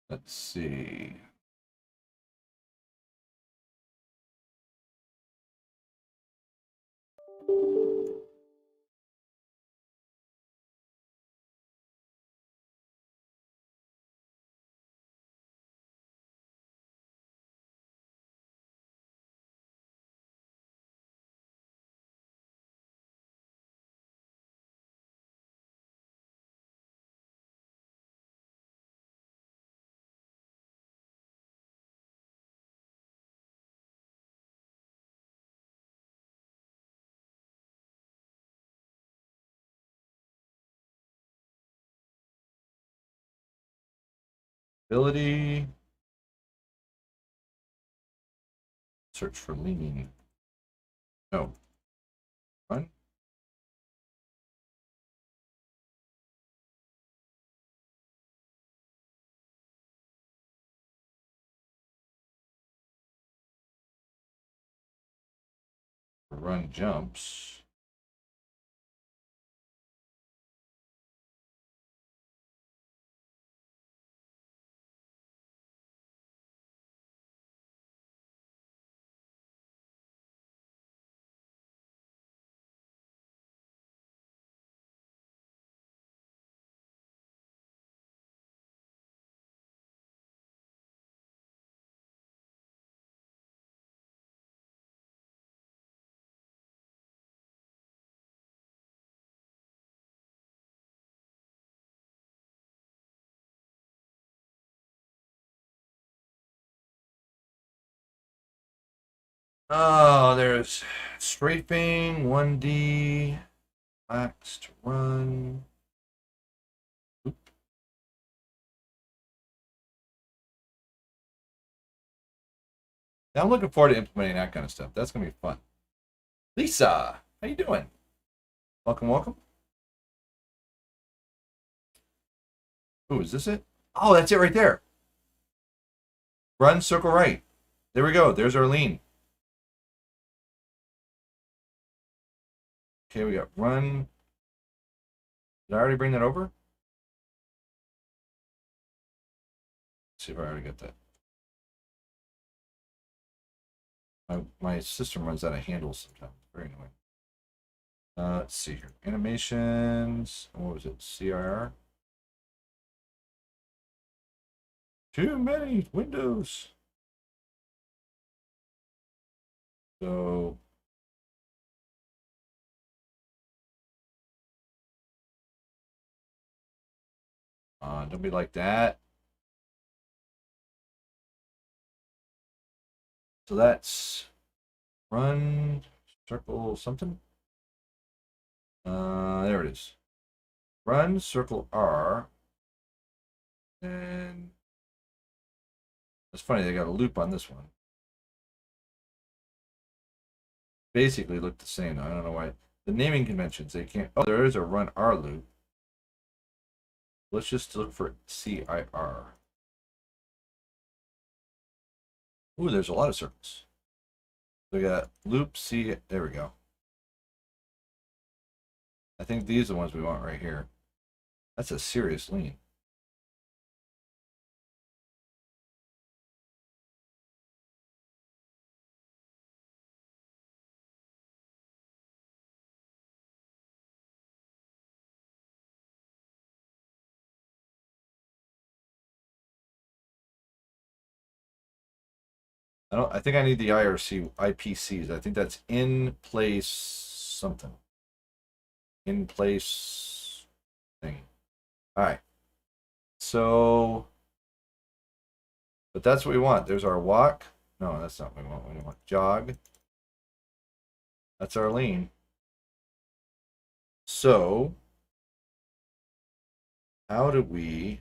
Let's see. Ability. Search for lien. No. Run. Run jumps. Oh, there's strafing, 1D, max to run. Oop. Now I'm looking forward to implementing that kind of stuff. That's gonna be fun. Lisa, how you doing? Welcome, welcome. Ooh, is this it? Oh, that's it right there. Run, circle right. There we go. There's our lien. Okay, we got run. Did I already bring that over? Let's see if I already got that. My system runs out of handles sometimes. Very annoying. Let's see here. Animations. What was it? CIR. Too many windows. So don't be like that. So that's run circle something. There it is. Run circle R. And it's funny, they got a loop on this one. Basically look the same. I don't know why. The naming conventions, they can't. Oh, there is a run R loop. Let's just look for CIR. Ooh, there's a lot of circles. We got loop C. There we go. I think these are the ones we want right here. That's a serious lean. I think I need the IRC IPCs. I think that's in place something. In place thing. All right. So, but that's what we want. There's our walk. No, that's not what we want. We want jog. That's our lean. So, how do we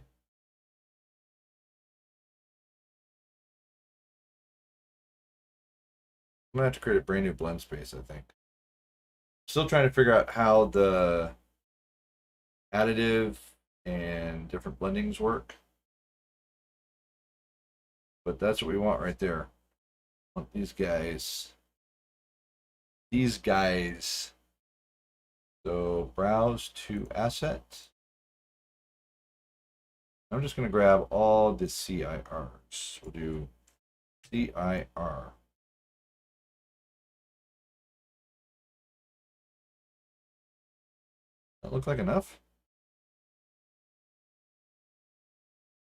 I'm gonna have to create a brand new blend space, I think. Still trying to figure out how the additive and different blendings work. But that's what we want right there. I want these guys. These guys. So browse to asset. I'm just going to grab all the CIRs. We'll do CIR. That look like enough?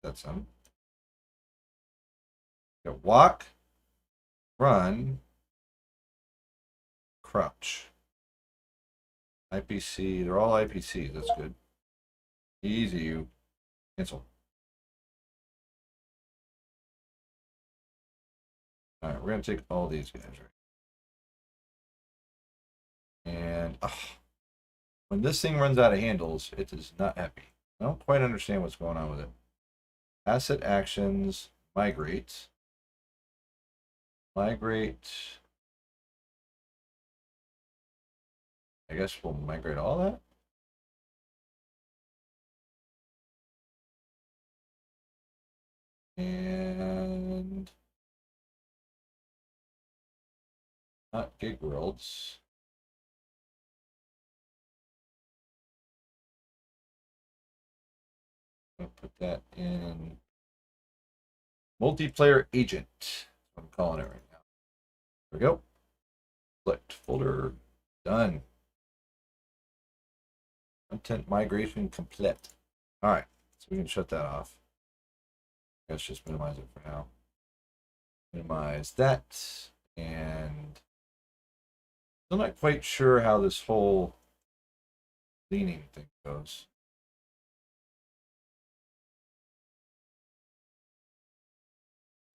That's some. Got walk, run, crouch. IPC, they're all IPC. That's good. Easy, you. Cancel. All right, we're going to take all these guys, right? And when this thing runs out of handles, it is not happy. I don't quite understand what's going on with it. Asset actions, migrate. Migrate. I guess we'll migrate all that. And not gig worlds. I'm gonna put that in multiplayer agent. That's what I'm calling it right now. There we go. Select folder. Done. Content migration complete. All right, so we can shut that off. Let's just minimize it for now. Minimize that, and I'm not quite sure how this whole leaning thing goes.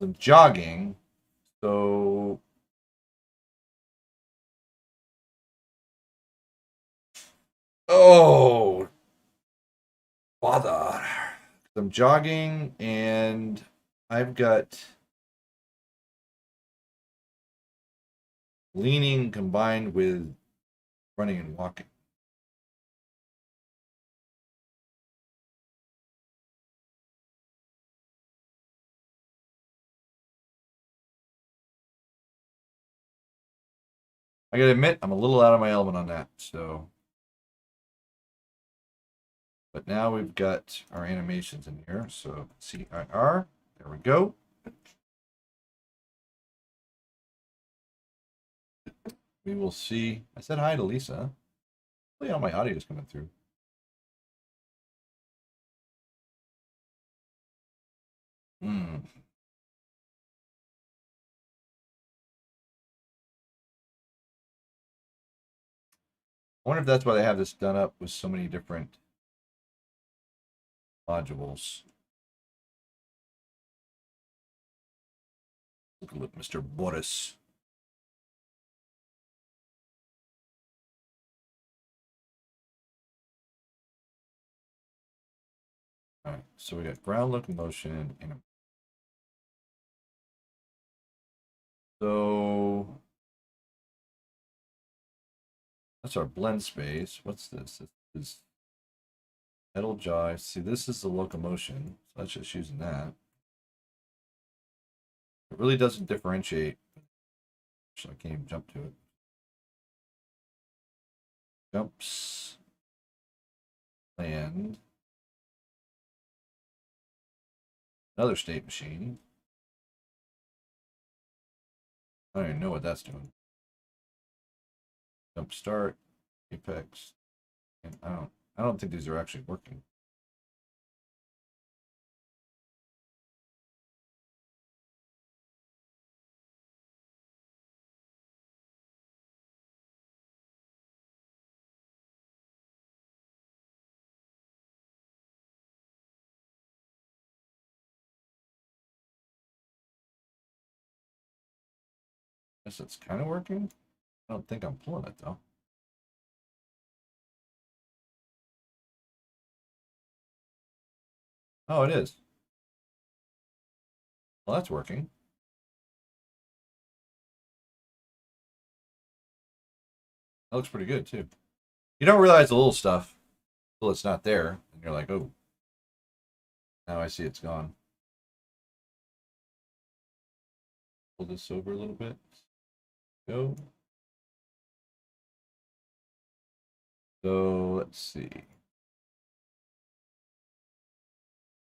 I'm jogging, so oh bother. I'm jogging and I've got leaning combined with running and walking. I gotta admit, I'm a little out of my element on that. So, but now we've got our animations in here. So CIR, there we go. We will see. I said hi to Lisa. Hopefully all my audio is coming through. Hmm. I wonder if that's why they have this done up with so many different modules. Look at Mr. Boris. All right, so we got ground locomotion and so that's our blend space. What's this? This is metal jaw. See, this is the locomotion. So that's just using that. It really doesn't differentiate. So I can't even jump to it. Jumps. and another state machine. I don't even know what that's doing. Jump start, apex, and I don't think these are actually working. Guess it's kind of working. I don't think I'm pulling it though. Oh, it is. Well, that's working. That looks pretty good too. You don't realize the little stuff until it's not there, and you're like, oh, now I see it's gone. Pull this over a little bit. Go. So let's see.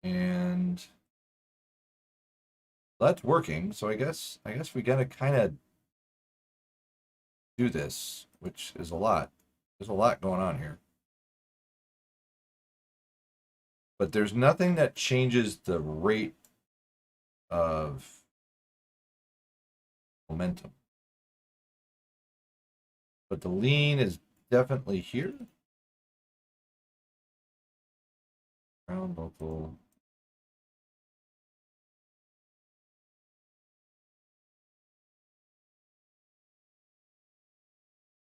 And that's working. So I guess we gotta kind of do this, which is a lot. There's a lot going on here. But there's nothing that changes the rate of momentum. But the lean is definitely here. Ground local.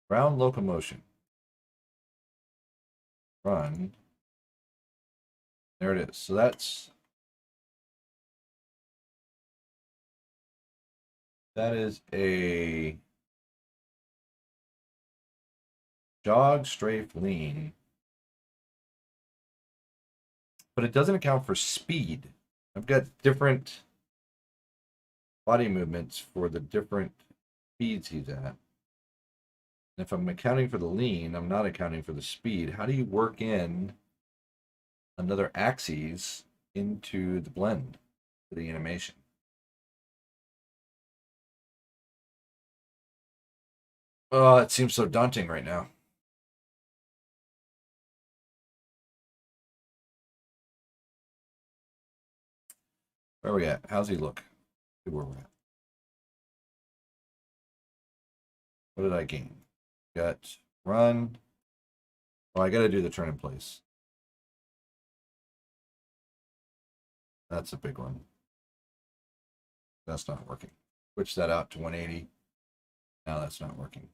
Ground locomotion. Run. There it is. So that is a jog, strafe, lean. But it doesn't account for speed. I've got different body movements for the different speeds he's at. If I'm accounting for the lean, I'm not accounting for the speed. How do you work in another axis into the blend for the animation? Oh, it seems so daunting right now. Where are we at? How's he look? See where we're at. What did I gain? Got run. Oh, I got to do the turn in place. That's a big one. That's not working. Switch that out to 180. Now that's not working.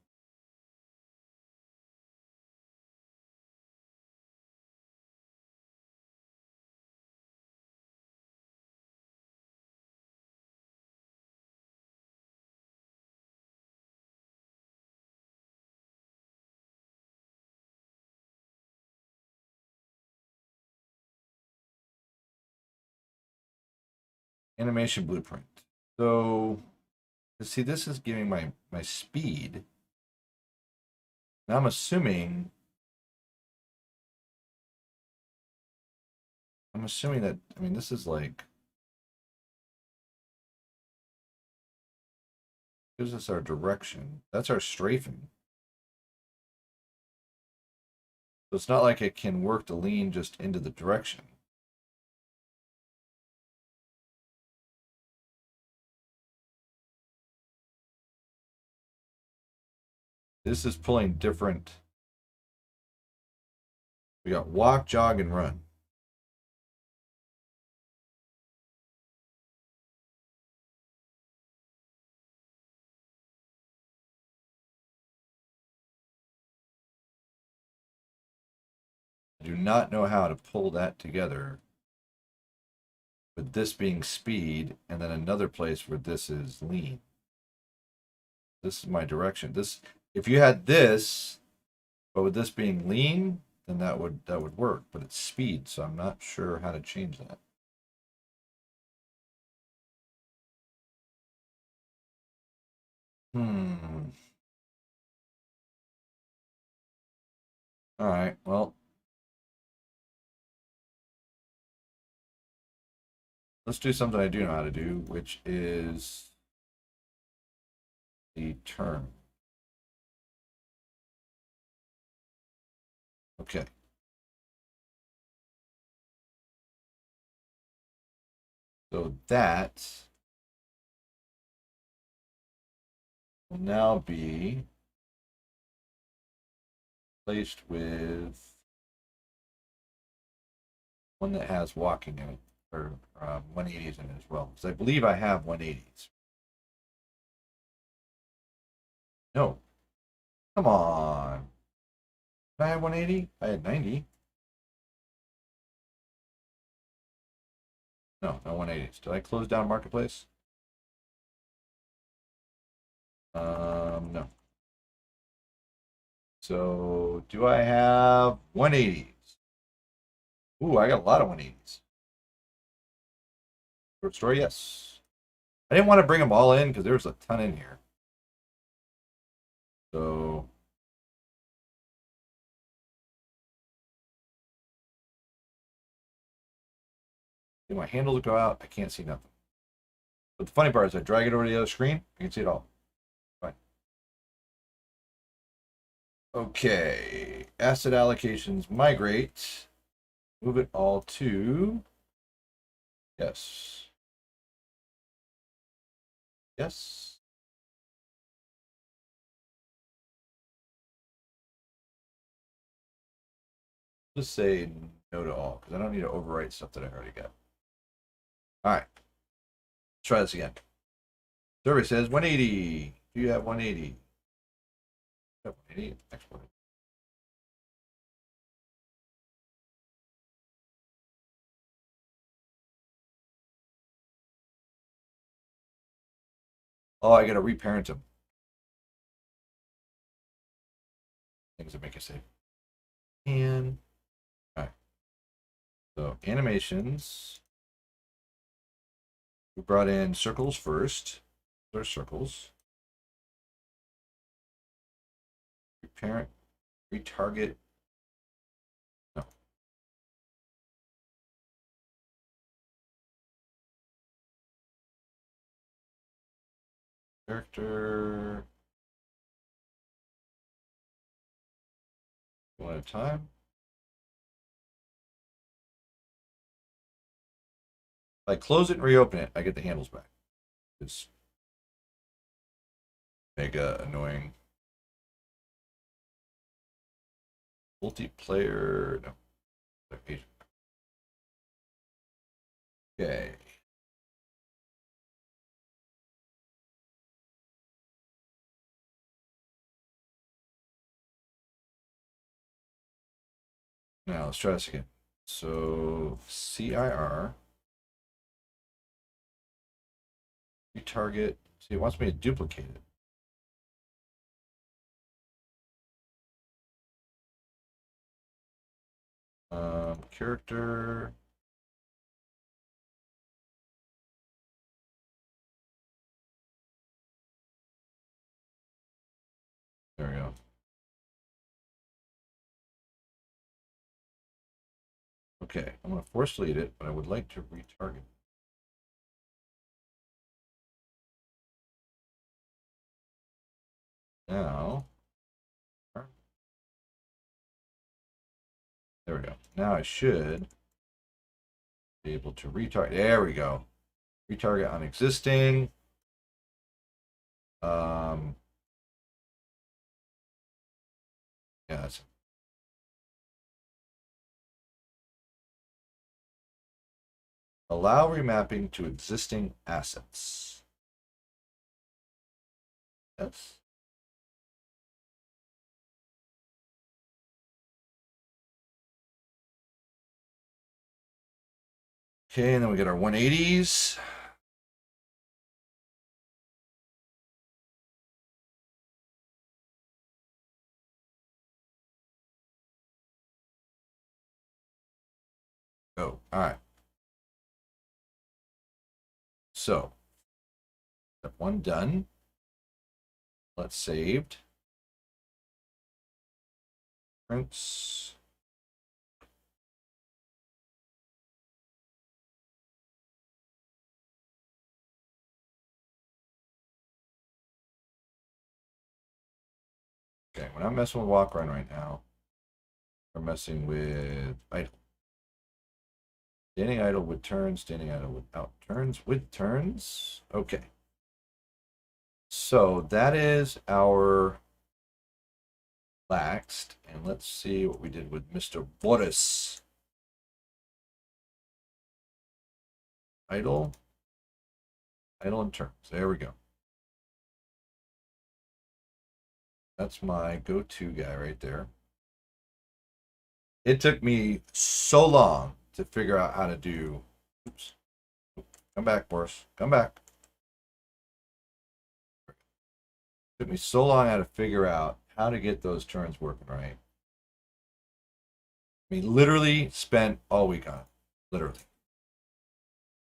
Animation blueprint. So, see, this is giving my speed. Now I'm assuming that, I mean, this is like, gives us our direction. That's our strafing. So it's not like it can work the lean just into the direction. This is pulling different. We got walk, jog, and run. I do not know how to pull that together with this being speed and then another place where this is lean. This is my direction. This, if you had this, but with this being lean, then that would work. But it's speed, so I'm not sure how to change that. Hmm. All right. Well, let's do something I do know how to do, which is the turn. Okay. So that will now be placed with one that has walking in it, or 180s in it as well. Because I believe I have 180s. No. Come on. Did I have 180? I had 90. No, no 180s. Did I close down Marketplace? No. So, do I have 180s? Ooh, I got a lot of 180s. Short story, yes. I didn't want to bring them all in because there's a ton in here. So, my handles go out. I can't see nothing. But the funny part is I drag it over to the other screen. I can see it all. Fine. Okay. Asset allocations migrate. Move it all to. Yes. Yes. Just say no to all because I don't need to overwrite stuff that I already got. All right. Let's try this again. Survey says 180. Do you have 180? 180. Export it. Oh, I got to reparent them. Things that make it safe. And all right. So animations. We brought in circles first. There's circles. Reparent, retarget. No. Character. One at a time. If I close it and reopen it, I get the handles back. It's mega annoying. Multiplayer. No. Okay. Now let's try this again. So CIR. Retarget. See, it wants me to duplicate it. Character. There we go. Okay, I'm going to force delete it, but I would like to retarget. Now, there we go. Now I should be able to retarget. There we go. Retarget on existing. Yeah, that's allow remapping to existing assets. Yes. Okay, and then we get our 180s. Oh, all right. So, step one done. Let's saved. Prints. Okay, we're not messing with walk run right now. We're messing with idle. Standing idle with turns, standing idle without turns, with turns. Okay. So that is our laxed. And let's see what we did with Mr. Boris. Idle. Idle and turns. There we go. That's my go-to guy right there. It took me so long to figure out how to do. Oops. Come back, Boris. Come back. It took me so long how to figure out how to get those turns working right. I mean, literally spent all week on it. Literally.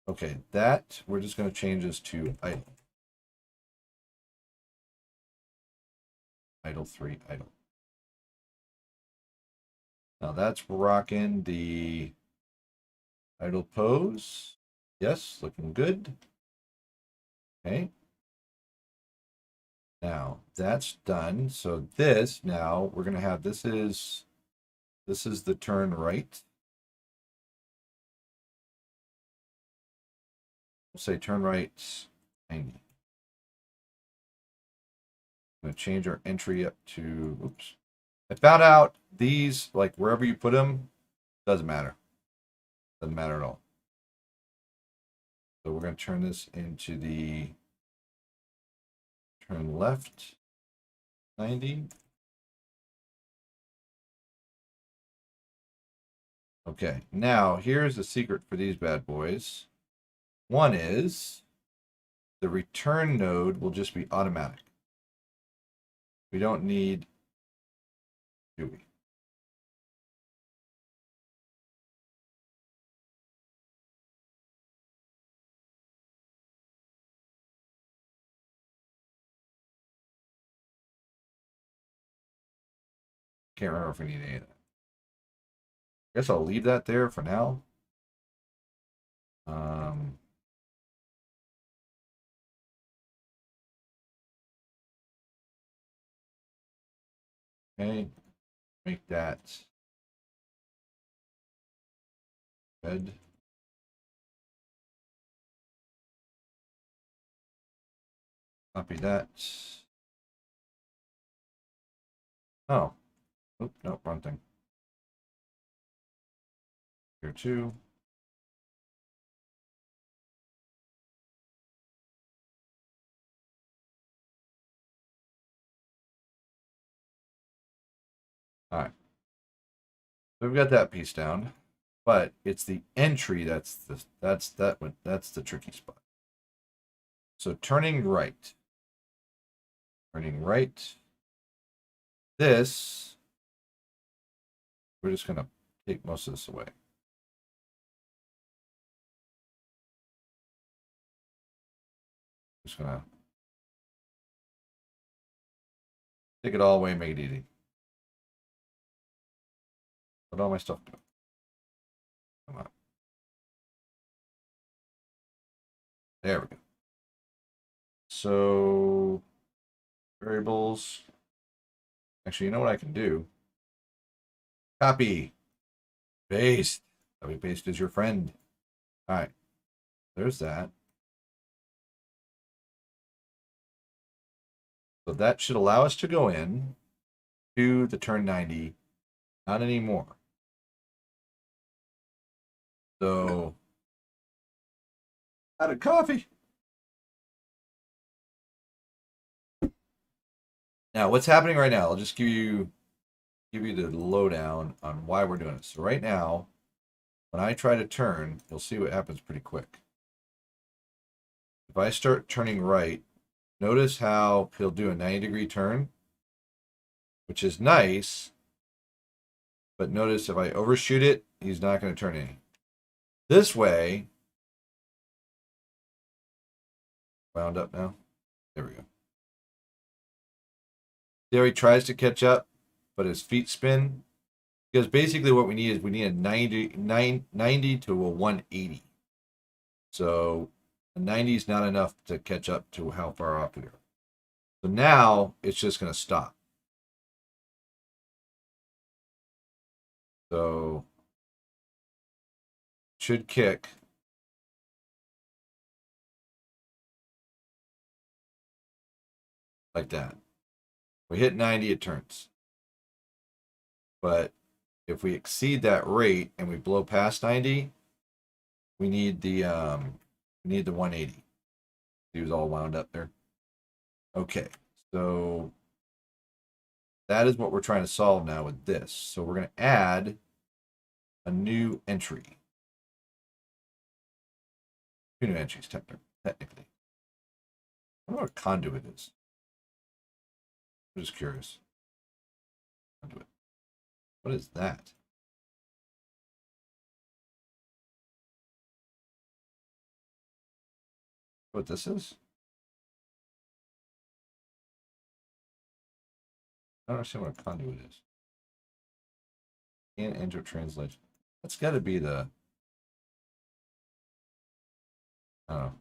Okay, that we're just going to change this to idle. Idle 3, idle. Now that's rocking the idle pose. Yes, looking good. Okay. Now that's done. So this now we're gonna have this is the turn right. We'll say turn right 90. I'm gonna change our entry up to oops. I found out these, like wherever you put them, doesn't matter. Doesn't matter at all. So we're gonna turn this into the turn left 90. Okay, now here's the secret for these bad boys. One is the return node will just be automatic. We don't need, do we? Can't remember if we need any of that. I guess I'll leave that there for now. Okay, make that red. Copy that. Oh, oop, nope, wrong thing. Here too. All right. So we've got that piece down, but it's the entry that's the tricky spot. So turning right. Turning right. This, we're just gonna take most of this away. Just gonna take it all away and make it easy. Put all my stuff down. Come on. There we go. So variables. Actually, you know what I can do? Copy. Paste. Copy paste is your friend. All right. There's that. So that should allow us to go in to the turn 90. Not anymore. So out of coffee. Now, what's happening right now? I'll just give you the lowdown on why we're doing it. So right now, when I try to turn, you'll see what happens pretty quick. If I start turning right, notice how he'll do a 90-degree turn, which is nice, but notice if I overshoot it, he's not going to turn any. This way, wound up now. There we go. There he tries to catch up, but his feet spin. Because basically what we need is we need a 90 to a 180. So a 90 is not enough to catch up to how far off we are. So now it's just going to stop. So should kick. Like that. We hit 90, it turns. But if we exceed that rate and we blow past 90, we need the 180. He was all wound up there. Okay, so that is what we're trying to solve now with this. So we're going to add a new entry. 2 new entries, technically. I don't know what conduit is. I'm just curious. Conduit. What is that? What this is? I don't understand what a conduit is. Can't enter translation. That's got to be the. I don't know.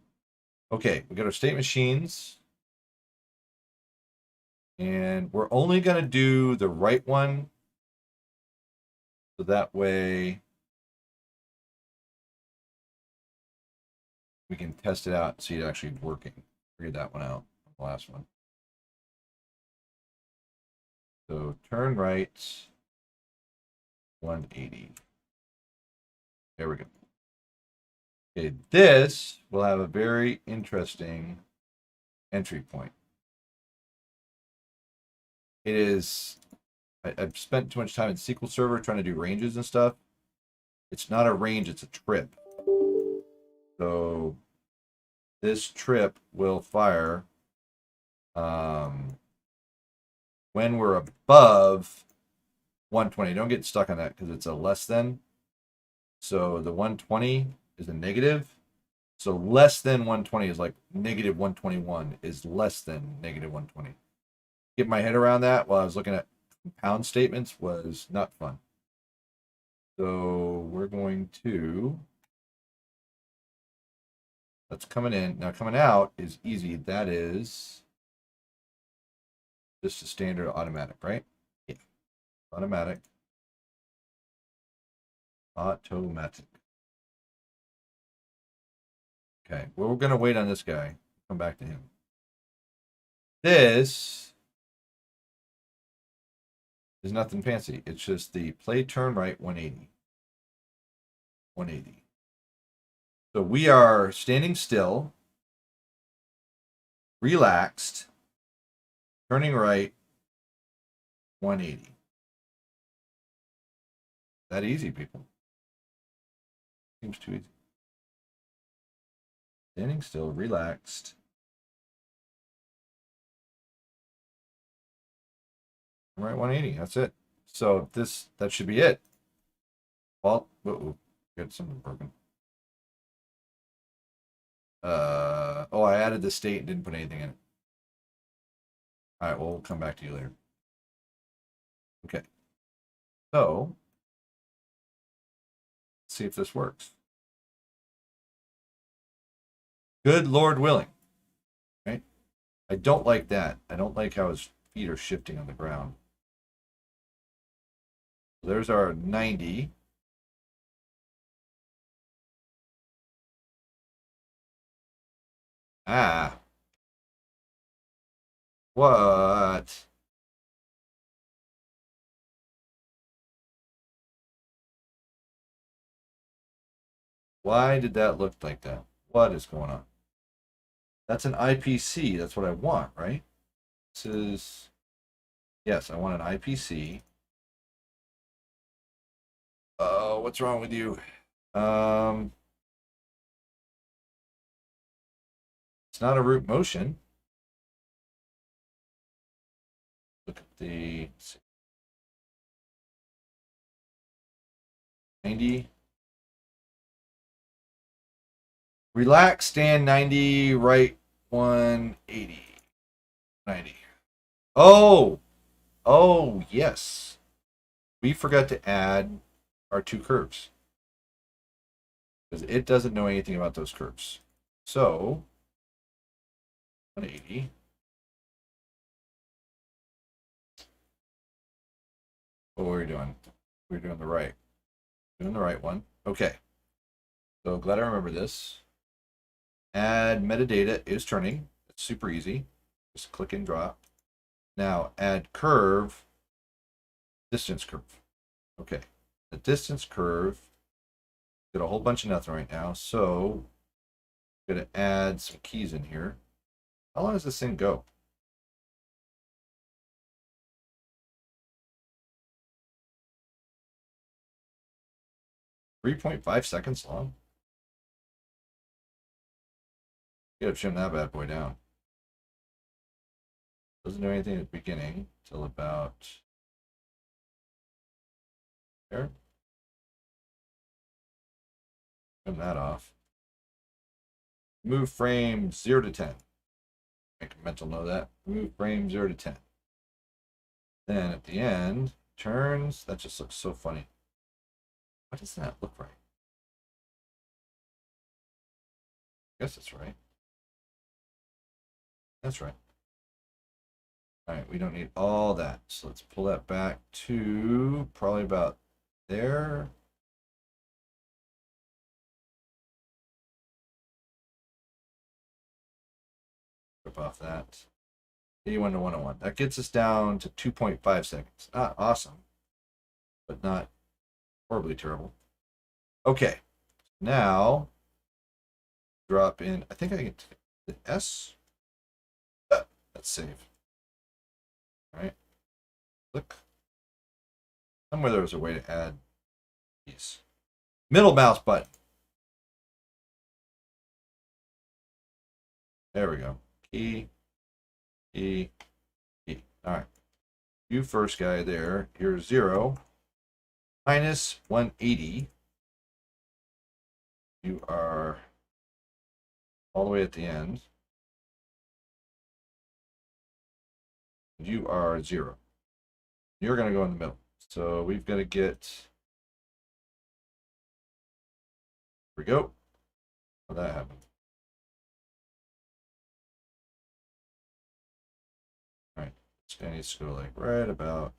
Okay, we got our state machines. And we're only going to do the right one. So that way we can test it out and see it actually working. Figured that one out, the last one. So turn right 180. There we go. Okay, this will have a very interesting entry point. It is, I've spent too much time in SQL Server trying to do ranges and stuff. It's not a range, it's a trip. So this trip will fire when we're above 120. Don't get stuck on that because it's a less than. So the 120 is a negative. So less than 120 is like negative 121 is less than negative 120. Get my head around that while I was looking at compound statements was not fun. So we're going to, that's coming in. Now coming out is easy. That is just a standard automatic, right? Yeah. Automatic. Automatic. Okay. Well, we're going to wait on this guy. Come back to him. This is nothing fancy. It's just the play turn right 180. 180. So we are standing still, relaxed, turning right 180. That easy, people. Seems too easy. Standing still, relaxed. Right 180. That's it. So that should be it. Well, got something broken. Oh, I added the state and didn't put anything in it. All right, well, we'll come back to you later. Okay. So, let's see if this works. Good Lord willing. Right? I don't like that. I don't like how his feet are shifting on the ground. There's our 90. Ah. What? Why did that look like that? What is going on? That's an IPC. That's what I want, right? This is, yes, I want an IPC. What's wrong with you? It's not a root motion. Look at the 90. Relax, stand 90, right 180. 90. Oh, yes. We forgot to add our 2 curves because it doesn't know anything about those curves. So 180. What were we doing? We were doing the right. Doing the right one. Okay. So glad I remember this. Add metadata is turning. It's super easy. Just click and drop. Now add curve, distance curve. Okay. The distance curve, got a whole bunch of nothing right now. So I'm going to add some keys in here. How long does this thing go? 3.5 seconds long. You gotta trim that bad boy down. Doesn't do anything at the beginning till about there. Trim that off. Move frame 0 to 10. Make a mental note of that. Move frame 0 to 10. Then at the end, turns. That just looks so funny. Why does that look right? I guess that's right. That's right. All right, we don't need all that. So let's pull that back to probably about there. Rip off that. 81 to 101. That gets us down to 2.5 seconds. Not awesome, but not horribly terrible. Okay, now drop in. I think I get the S. Let's save. All right, click. Somewhere there was a way to add these. Middle mouse button. There we go. Key, key, key. All right. You first guy there. You're 0. Minus 180. You are all the way at the end. You are 0. You're going to go in the middle. So we've got to get. Here we go. How'd that happen? All right. This guy needs to go like right about.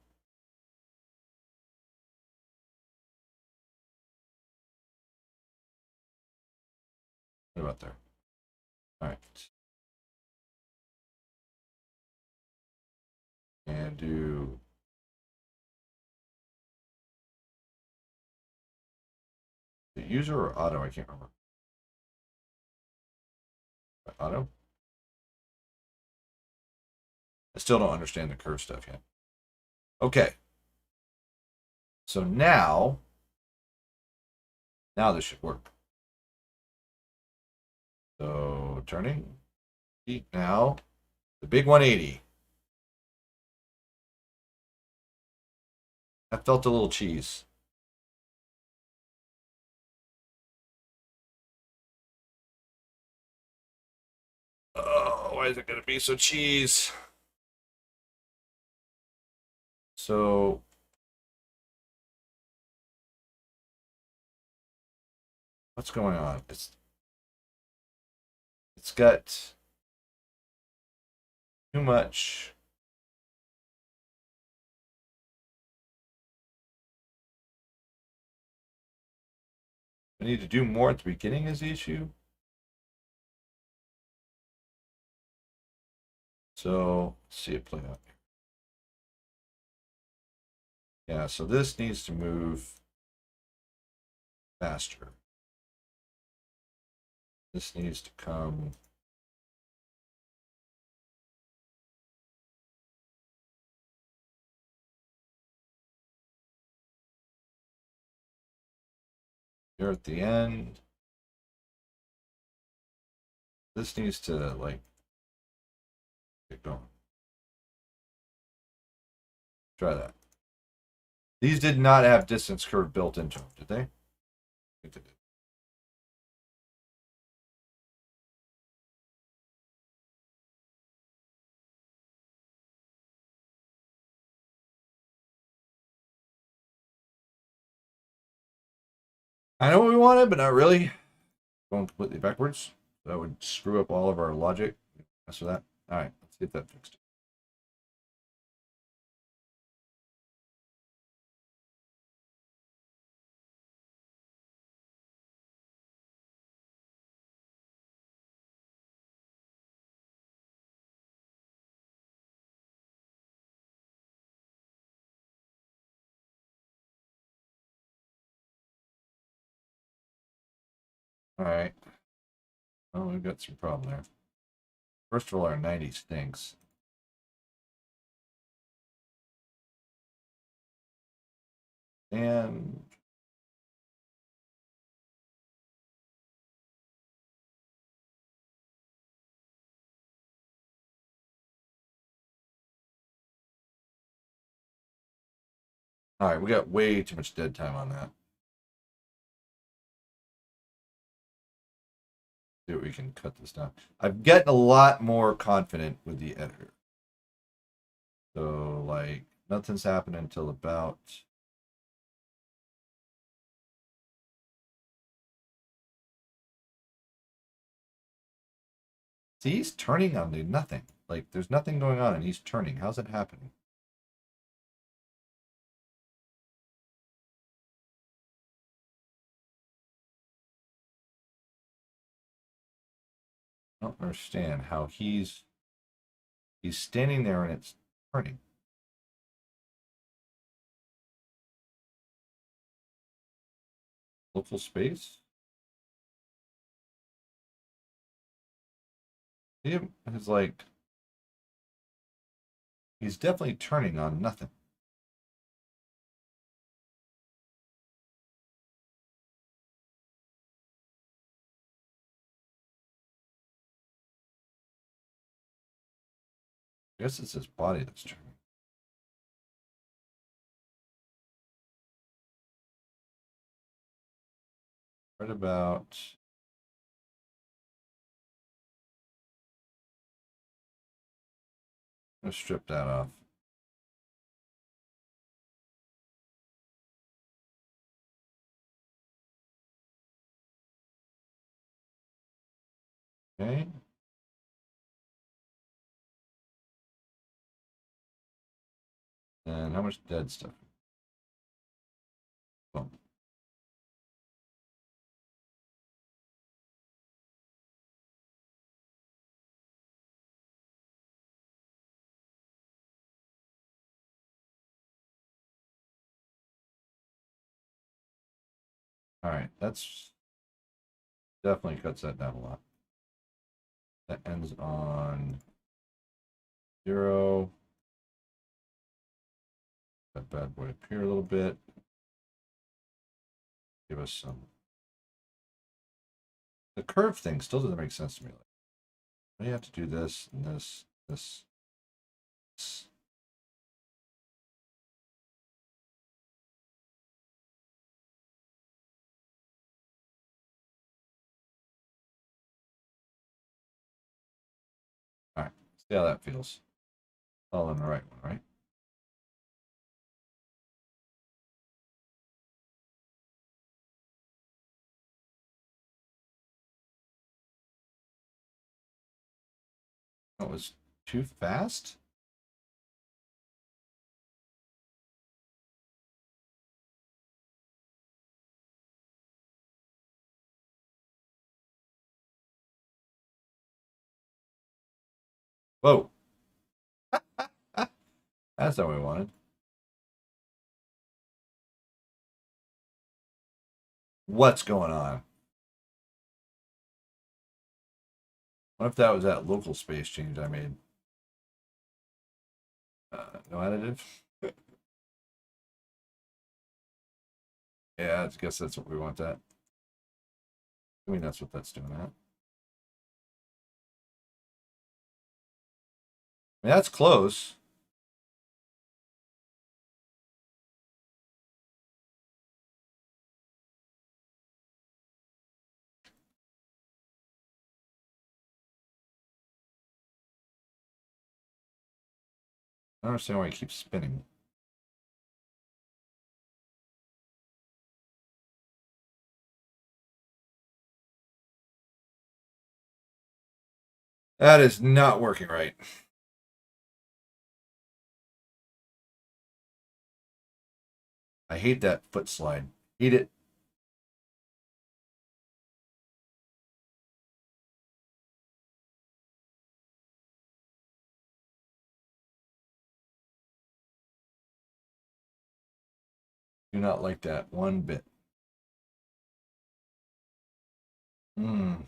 Right about there. All right. And do. The user or auto? I can't remember. Auto? I still don't understand the curve stuff yet. Okay. So now this should work. So turning. Now, the big 180. That felt a little cheese. Oh, why is it going to be so cheese? So what's going on? It's got too much. I need to do more at the beginning is the issue. So let's see it play out here. Yeah, so this needs to move faster. This needs to come. Here at the end. This needs to like get going. Try that. These did not have distance curve built into them, did they? I think they did. I know what we wanted, but not really. Going completely backwards. That would screw up all of our logic. Mess with that. All right, let's get that fixed. All right. Oh, we've got some problem there. First of all, our 90 stinks. And all right, we got way too much dead time on that. See what we can cut this down. I'm getting a lot more confident with the editor. So like nothing's happening until about see, he's turning on to nothing. Like there's nothing going on and he's turning. How's it happening? I don't understand how he's standing there and it's turning. Local space? He is like he's definitely turning on nothing. I guess it's his body that's turning. Right about I'm gonna strip that off. Okay. And how much dead stuff? Boom. All right, that's definitely cuts that down a lot. That ends on 0. That bad boy up here a little bit. Give us some. The curve thing still doesn't make sense to me. Like, you have to do this and this, this. All right, see how that feels. All in the right one, right? That was too fast. Whoa. That's not what we wanted. What's going on? What if that was that local space change I made? No additive? Yeah, I guess that's what we want that. I mean, that's what that's doing that. I mean, that's close. I don't understand why he keeps spinning. That is not working right. I hate that foot slide. Hate it. Do not like that one bit. Mm.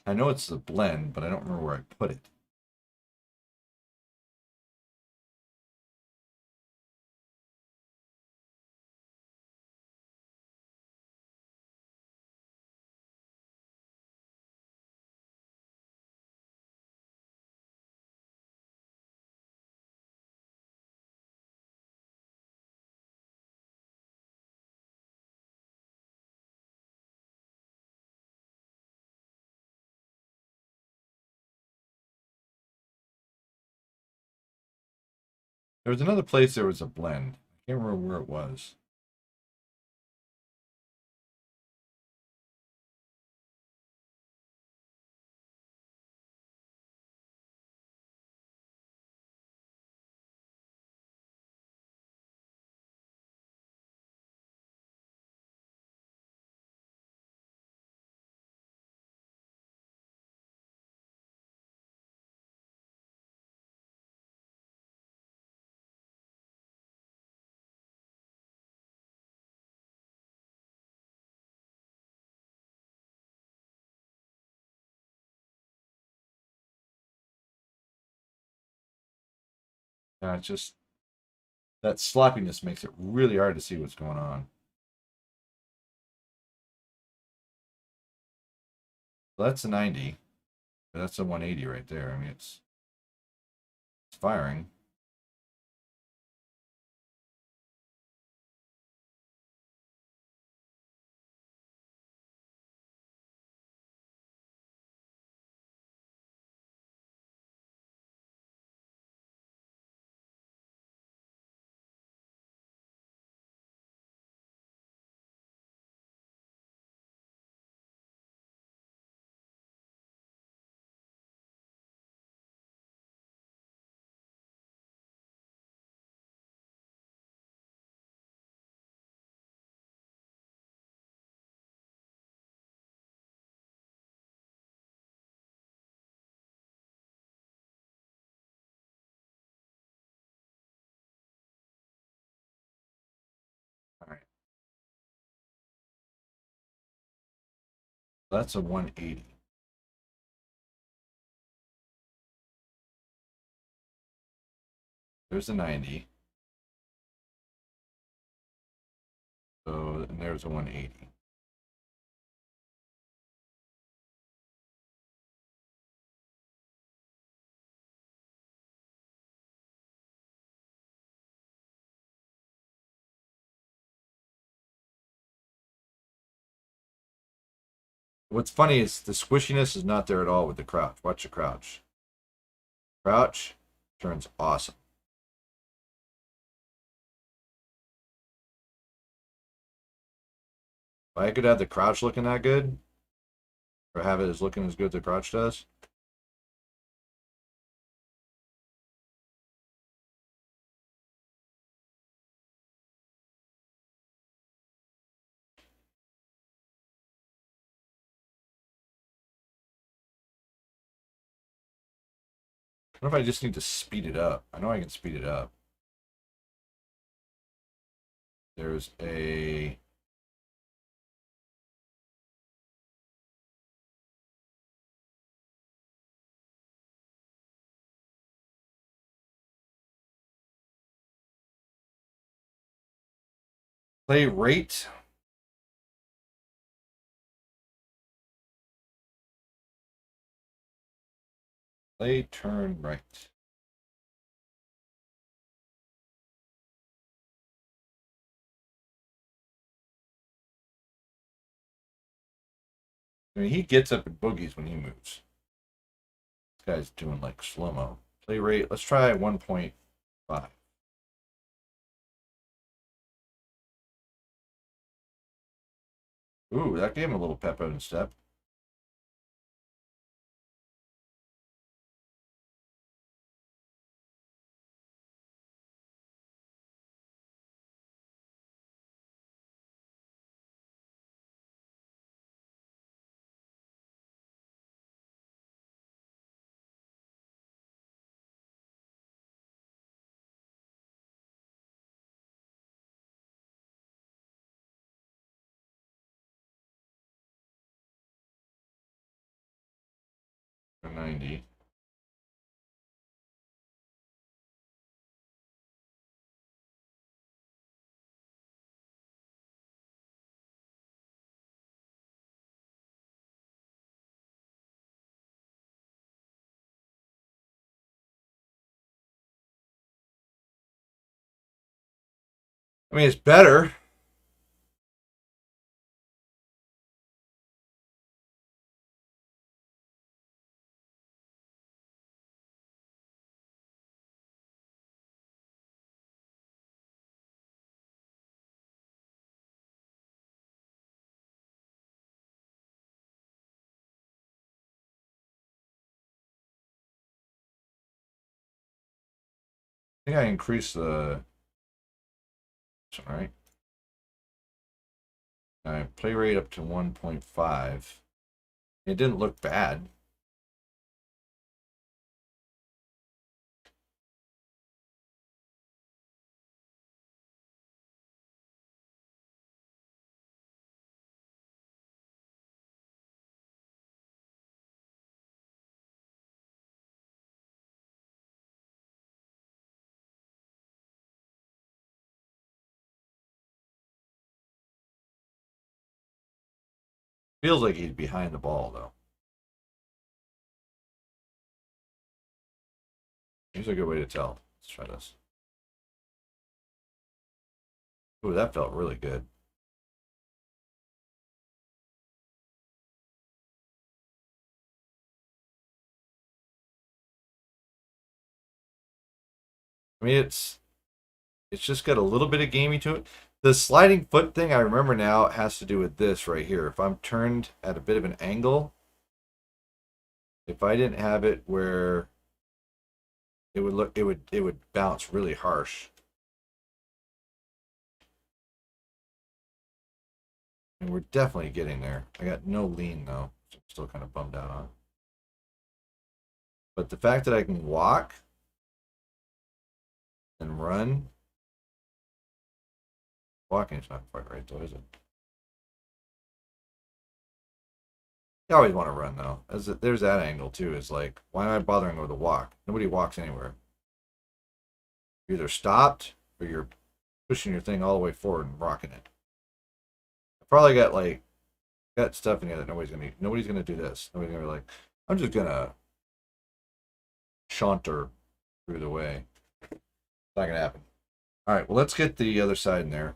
I know it's the blend, but I don't remember where I put it. There was another place there was a blend. I can't remember where it was. It's just that sloppiness makes it really hard to see what's going on. Well, that's a 90. That's a 180 right there. I mean, it's firing. All right. That's a 180. There's a 90. So, and there's a 180. What's funny is the squishiness is not there at all with the crouch. Watch the crouch. Crouch turns awesome. If I could have the crouch looking that good, or have it as looking as good as the crouch does. I don't know if I just need to speed it up. I know I can speed it up. There's a play rate. Play turn right. I mean, he gets up and boogies when he moves. This guy's doing like slow mo. Play rate. Let's try 1.5. Ooh, that gave him a little pep out and step. 90. I mean, it's better. I think I increased the. All right. I play rate up to 1.5. It didn't look bad. Feels like he's behind the ball, though. Here's a good way to tell. Let's try this. Ooh, that felt really good. I mean, it's just got a little bit of gamey to it. The sliding foot thing, I remember now, has to do with this right here. If I'm turned at a bit of an angle, if I didn't have it where it would bounce really harsh. And we're definitely getting there. I got no lean though, so I'm still kind of bummed out on. But the fact that I can walk and run, walking's not quite right though, is it? You always want to run though. There's that angle too. Is like, why am I bothering with a walk? Nobody walks anywhere. You're either stopped or you're pushing your thing all the way forward and rocking it. I probably got stuff in here that nobody's gonna do this. Nobody's gonna be like, I'm just gonna saunter through the way. It's not gonna happen. All right, well let's get the other side in there.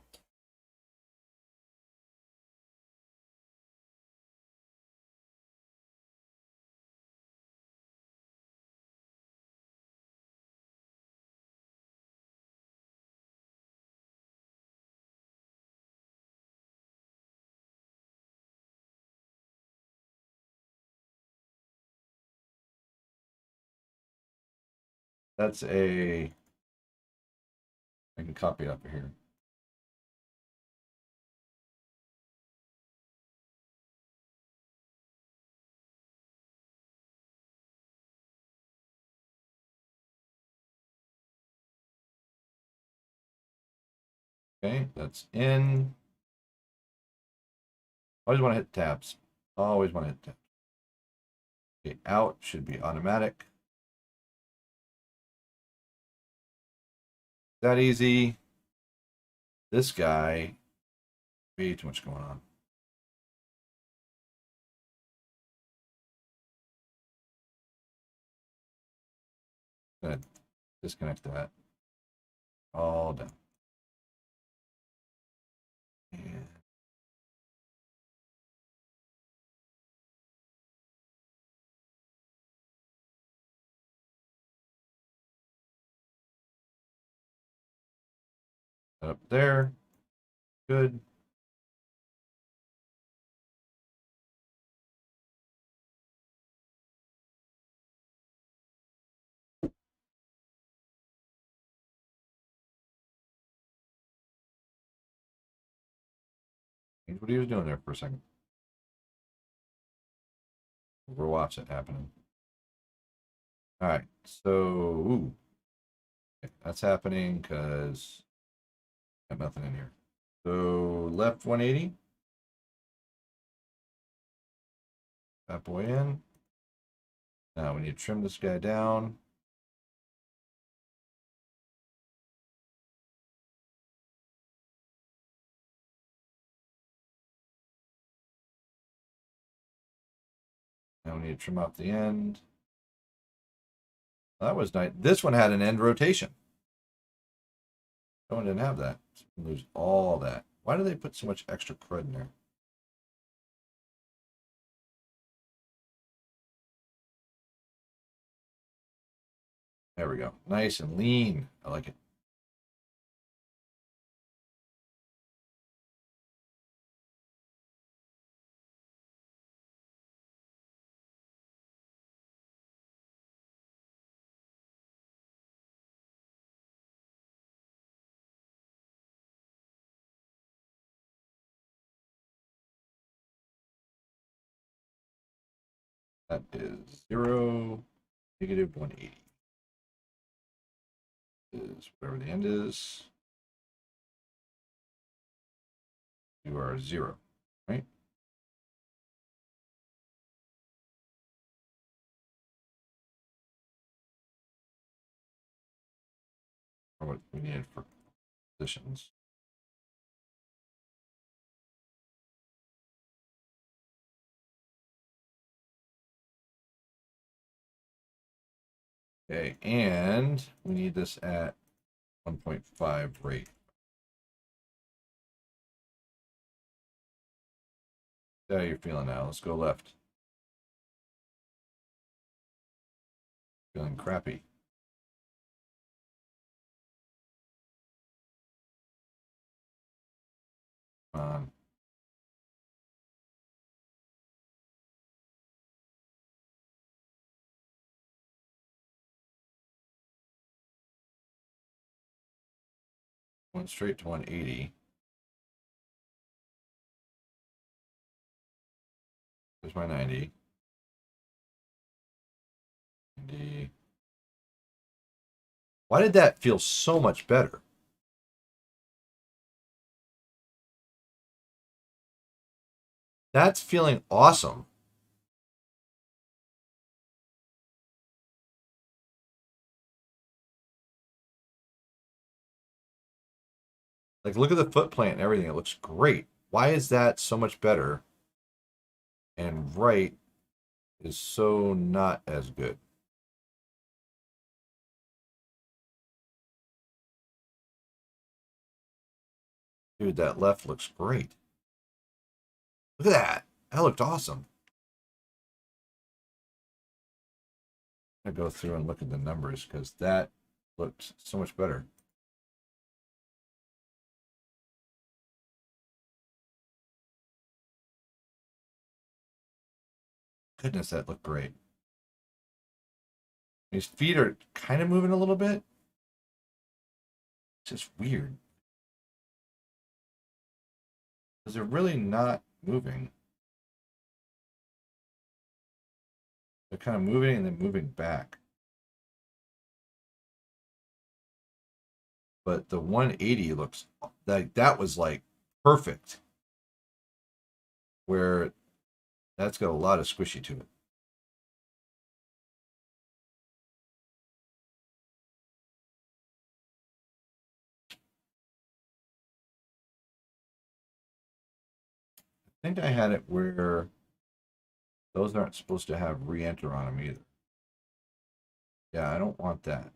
That's a. I can copy it up here. Okay, that's in. Always want to hit tabs. Always want to hit tabs. Okay, out should be automatic. That easy. This guy, way too much going on. Gonna disconnect that. All done. And up there. Good. Here's what he was doing there for a second. We'll watch it happening. All right, so ooh, okay, that's happening because got nothing in here. So left 180. That boy in. Now we need to trim this guy down. Now we need to trim off the end. That was nice. This one had an end rotation. That one didn't have that. So lose all that. Why do they put so much extra crud in there? There we go. Nice and lean. I like it. That is 0, negative 180. Is whatever the end is. You are 0, right? Or what we needed for positions. Okay, and we need this at 1.5 rate. How are you feeling now? Let's go left. Feeling crappy. Come on. Went straight to 180. There's my 90. 90. Why did that feel so much better? That's feeling awesome. Like, look at the foot plant and everything. It looks great. Why is that so much better? And right is so not as good. Dude, that left looks great. Look at that. That looked awesome. I go through and look at the numbers because that looked so much better. Goodness, that looked great. His feet are kind of moving a little bit. It's just weird. Because they're really not moving. They're kind of moving and then moving back. But the 180 looks like that was like perfect. Where that's got a lot of squishy to it. I think I had it where those aren't supposed to have re-enter on them either. Yeah, I don't want that.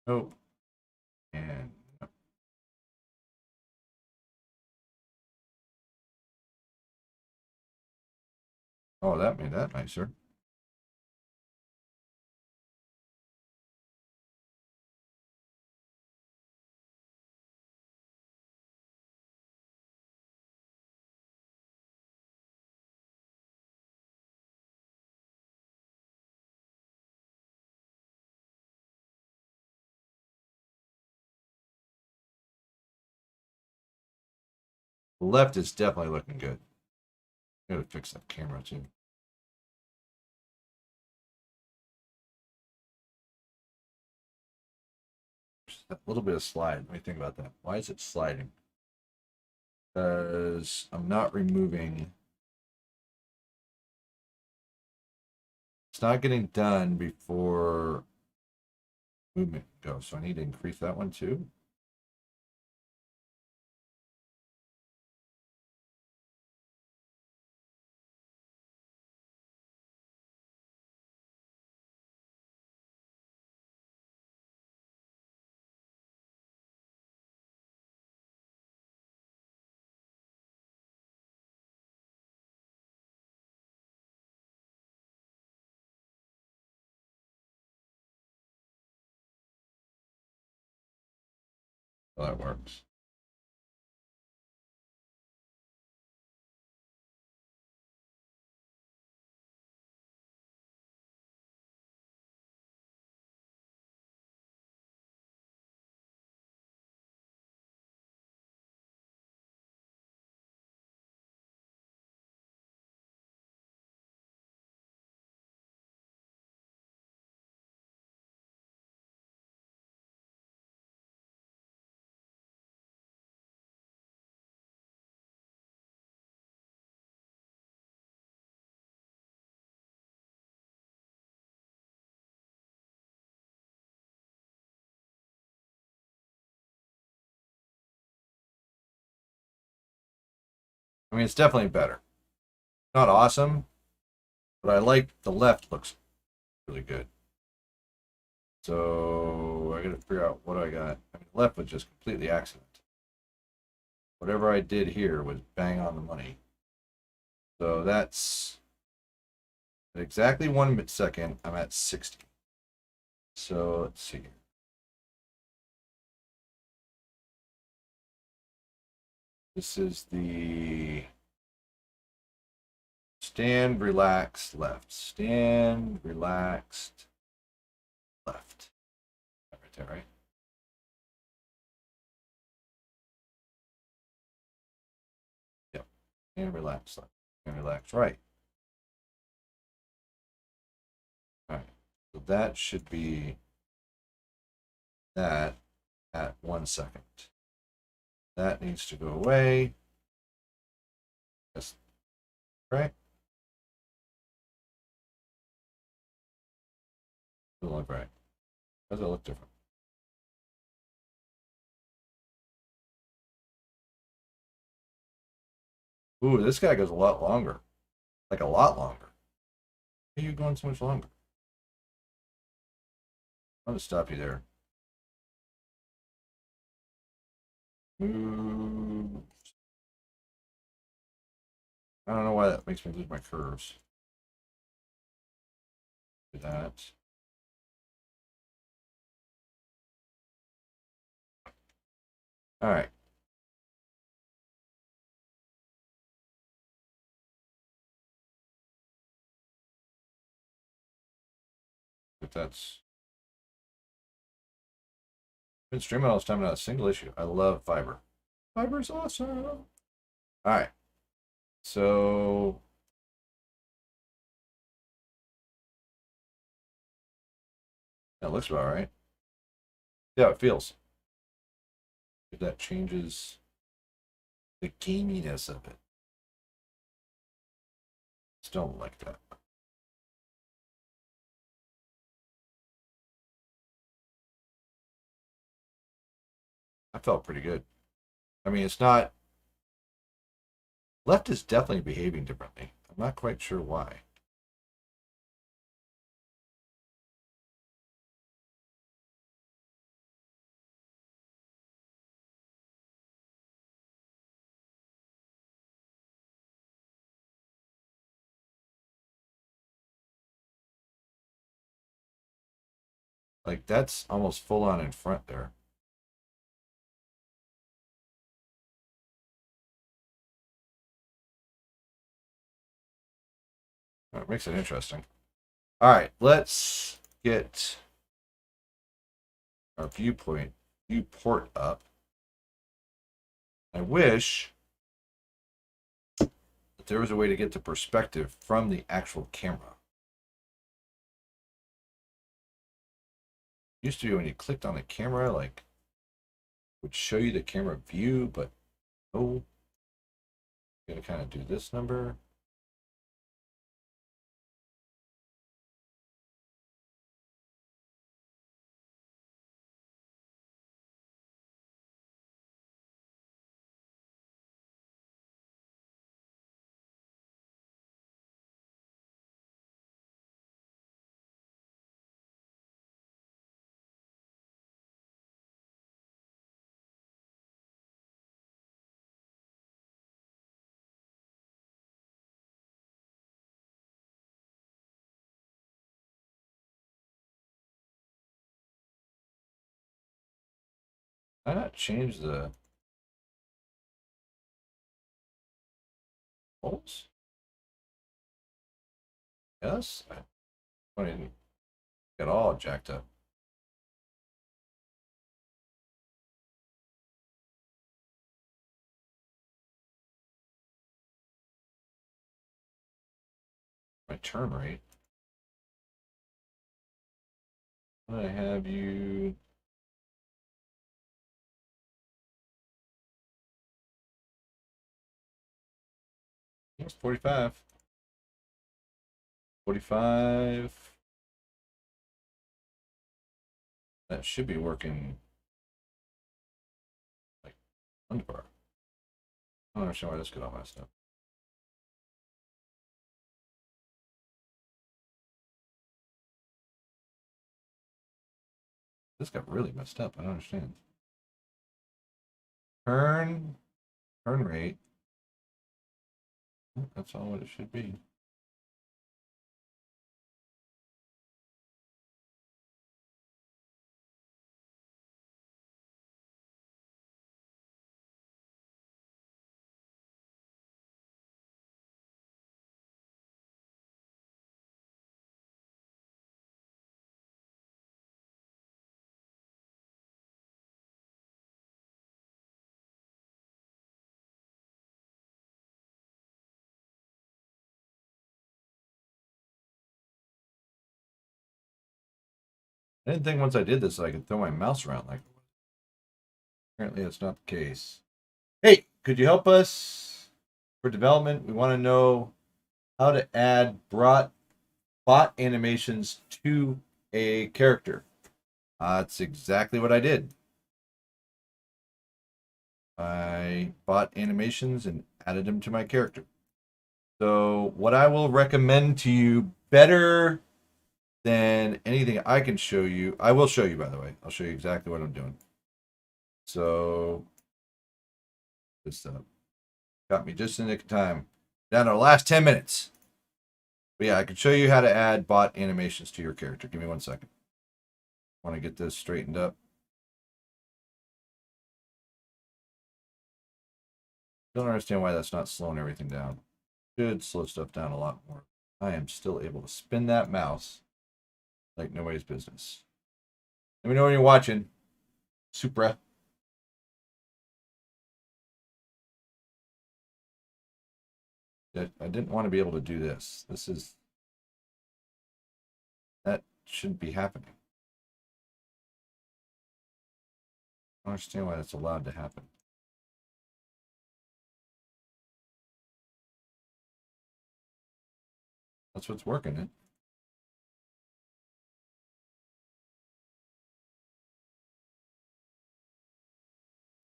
Nope. And oh, that made that nicer. The left is definitely looking good. Gotta fix that camera too. A little bit of slide. Let me think about that. Why is it sliding? Because I'm not removing It's not getting done before movement goes, so I need to increase that one too. Well, that works. I mean, it's definitely better. Not awesome, but I like the left looks really good. So I gotta figure out what I got. I mean, left was just completely accident. Whatever I did here was bang on the money. So that's at exactly 1 second. I'm at 60. So let's see. This is the stand, relaxed, left. Stand, relaxed, left. Right there, right? Yep. And relax left. And relax right. All right. So that should be that at 1 second. That needs to go away. That's right. Doesn't look right. Does it look different? Ooh, this guy goes a lot longer. Like a lot longer. Why are you going so much longer? I'm gonna stop you there. Move. I don't know why that makes me lose my curves. Do that. All right. If that's been streaming all this time, not a single issue. I love fiber. Fiber's awesome. All right. So that looks about right. Yeah, it feels. If that changes the gaminess of it. Just don't like that. I felt pretty good. I mean, it's not. Left is definitely behaving differently. I'm not quite sure why. Like, that's almost full on in front there. That makes it interesting. All right, let's get our viewport up. I wish that there was a way to get the perspective from the actual camera. It used to be when you clicked on the camera, like, it would show you the camera view, but oh, you gotta kind of do this number. Why not change the holes? Yes? I didn't get all jacked up. My turn rate. I have you. It's 45. 45. That should be working like underbar. I don't understand why this got all messed up. This got really messed up. I don't understand. Turn rate. That's all what it should be. I didn't think once I did this I could throw my mouse around like. Apparently that's not the case. Hey, could you help us for development? We want to know how to add bot animations to a character. That's exactly what I did. I bought animations and added them to my character. So what I will recommend to you, better than anything I can show you, I will show you, by the way. I'll show you exactly what I'm doing. So this got me just in the nick of time. Down to the last 10 minutes. But yeah, I can show you how to add bot animations to your character. Give me 1 second. I want to get this straightened up. Don't understand why that's not slowing everything down. Should slow stuff down a lot more. I am still able to spin that mouse like nobody's business. Let me know when you're watching. Supra. I didn't want to be able to do this. That shouldn't be happening. I don't understand why that's allowed to happen. That's what's working it.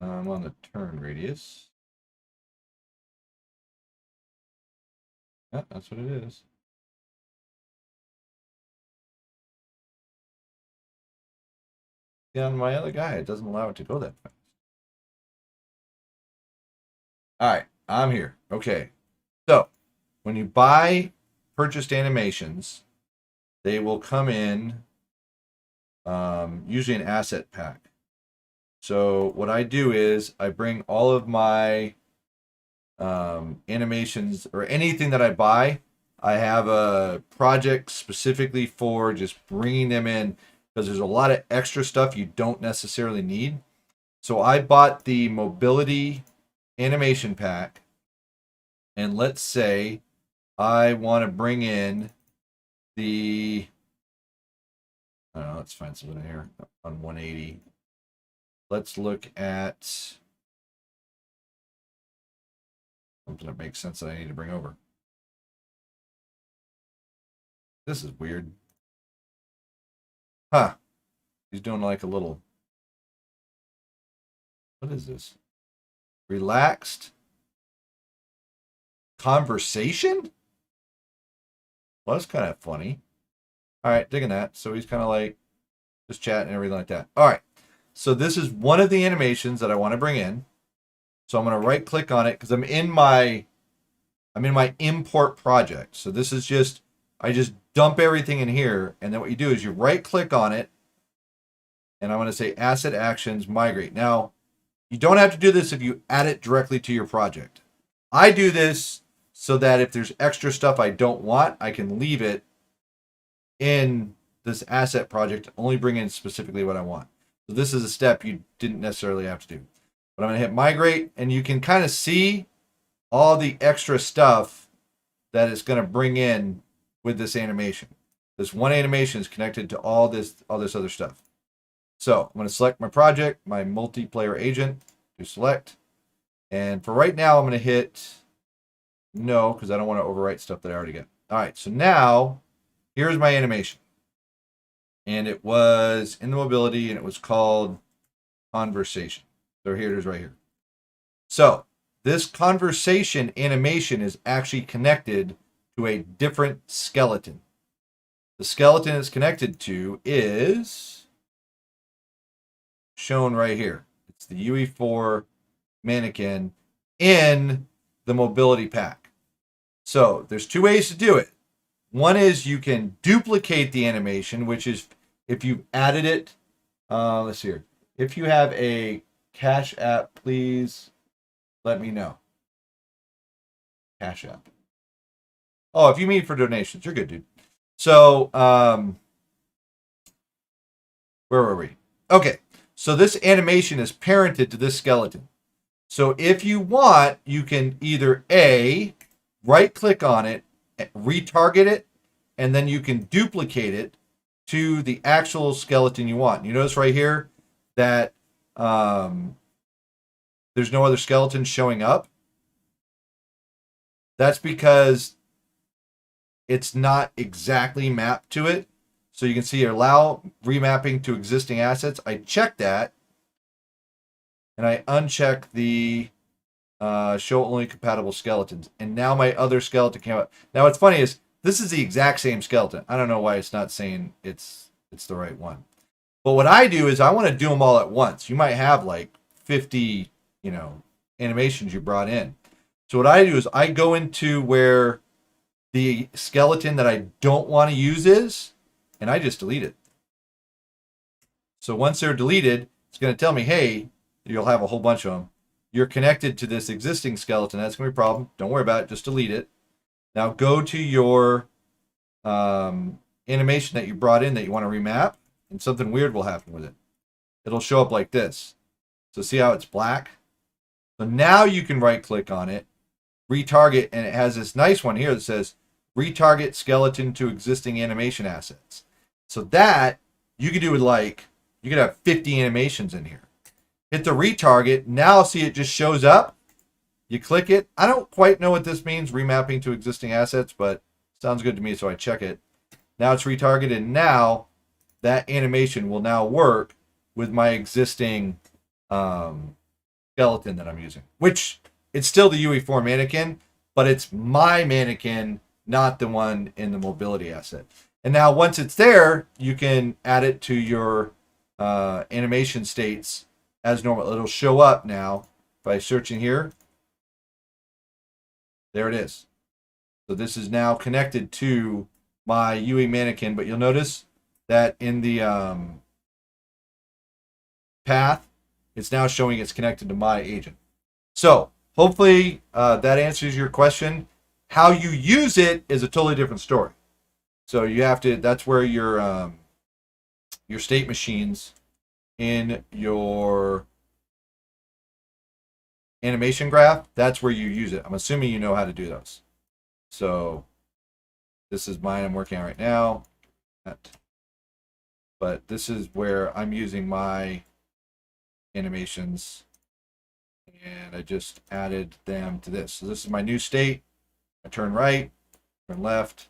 I'm on the turn radius. Yeah, that's what it is. Yeah, on my other guy, it doesn't allow it to go that fast. All right, I'm here. Okay. So, when you buy purchased animations, they will come in usually an asset pack. So, what I do is I bring all of my animations or anything that I buy. I have a project specifically for just bringing them in because there's a lot of extra stuff you don't necessarily need. So I bought the mobility animation pack, and let's say I want to bring in the, I don't know, let's find something here on 180. Let's look at something that makes sense that I need to bring over. This is weird. Huh. He's doing like a little, what is this? Relaxed conversation? Well, that's kind of funny. All right, digging that. So he's kind of like just chatting and everything like that. All right. So this is one of the animations that I want to bring in. So I'm going to right click on it because I'm in my import project. So this is just, I just dump everything in here. And then what you do is you right click on it and I'm going to say asset actions migrate. Now, you don't have to do this if you add it directly to your project. I do this so that if there's extra stuff I don't want, I can leave it in this asset project, only bring in specifically what I want. So this is a step you didn't necessarily have to do. But I'm going to hit migrate, and you can kind of see all the extra stuff that it's going to bring in with this animation. This one animation is connected to all this other stuff. So I'm going to select my project, my multiplayer agent, to select. And for right now, I'm going to hit no, because I don't want to overwrite stuff that I already got. All right, so now here's my animation. And it was in the mobility, and it was called conversation. So here it is right here. So this conversation animation is actually connected to a different skeleton. The skeleton it's connected to is shown right here. It's the UE4 mannequin in the mobility pack. So there's two ways to do it. One is you can duplicate the animation, which is if you've added it. Let's see here. If you have a Cash App, please let me know. Cash App. Oh, if you mean for donations, you're good, dude. So, where were we? Okay, so this animation is parented to this skeleton. So if you want, you can either A, right-click on it, retarget it, and then you can duplicate it to the actual skeleton you want. You notice right here that there's no other skeleton showing up. That's because it's not exactly mapped to it. So you can see allow remapping to existing assets. I checked that, and I unchecked the show only compatible skeletons. And now my other skeleton came up. Now what's funny is this is the exact same skeleton. I don't know why it's not saying it's the right one. But what I do is I want to do them all at once. You might have like 50, animations you brought in. So what I do is I go into where the skeleton that I don't want to use is, and I just delete it. So once they're deleted, it's going to tell me, hey, you'll have a whole bunch of them. You're connected to this existing skeleton. That's going to be a problem. Don't worry about it. Just delete it. Now go to your animation that you brought in that you want to remap, and something weird will happen with it. It'll show up like this. So see how it's black? So now you can right-click on it, retarget, and it has this nice one here that says retarget skeleton to existing animation assets. So that you could do with you could have 50 animations in here. Hit the retarget. Now see it just shows up. You click it. I don't quite know what this means, remapping to existing assets, but sounds good to me, so I check it. Now it's retargeted, and now that animation will now work with my existing skeleton that I'm using, which it's still the UE4 mannequin, but it's my mannequin, not the one in the mobility asset. And now once it's there, you can add it to your animation states as normal. It'll show up now by searching here. There it is. So this is now connected to my UE mannequin, but you'll notice that in the path, it's now showing it's connected to my agent. So hopefully that answers your question. How you use it is a totally different story. So you have to, that's where your state machines in your animation graph, that's where you use it. I'm assuming you know how to do those. So this is mine I'm working on right now. But this is where I'm using my animations, and I just added them to this. So this is my new state. I turn right, turn left,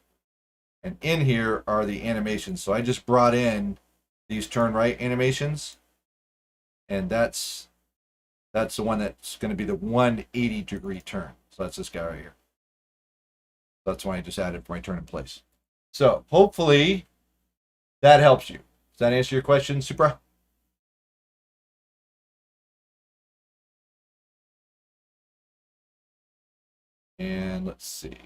and in here are the animations. So I just brought in these turn right animations, and that's the one that's going to be the 180-degree turn. So that's this guy right here. That's why I just added for my turn in place. So hopefully that helps you. Does that answer your question, Supra? And let's see.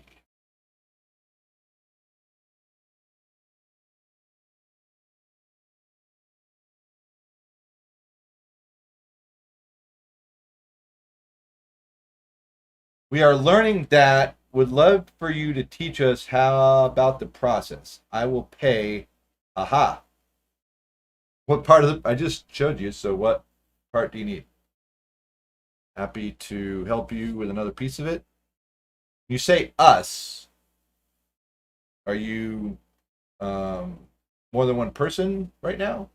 We are learning that. Would love for you to teach us how about the process. I will pay. Aha. What part of the, I just showed you, so what part do you need? Happy to help you with another piece of it. You say us. Are you more than one person right now?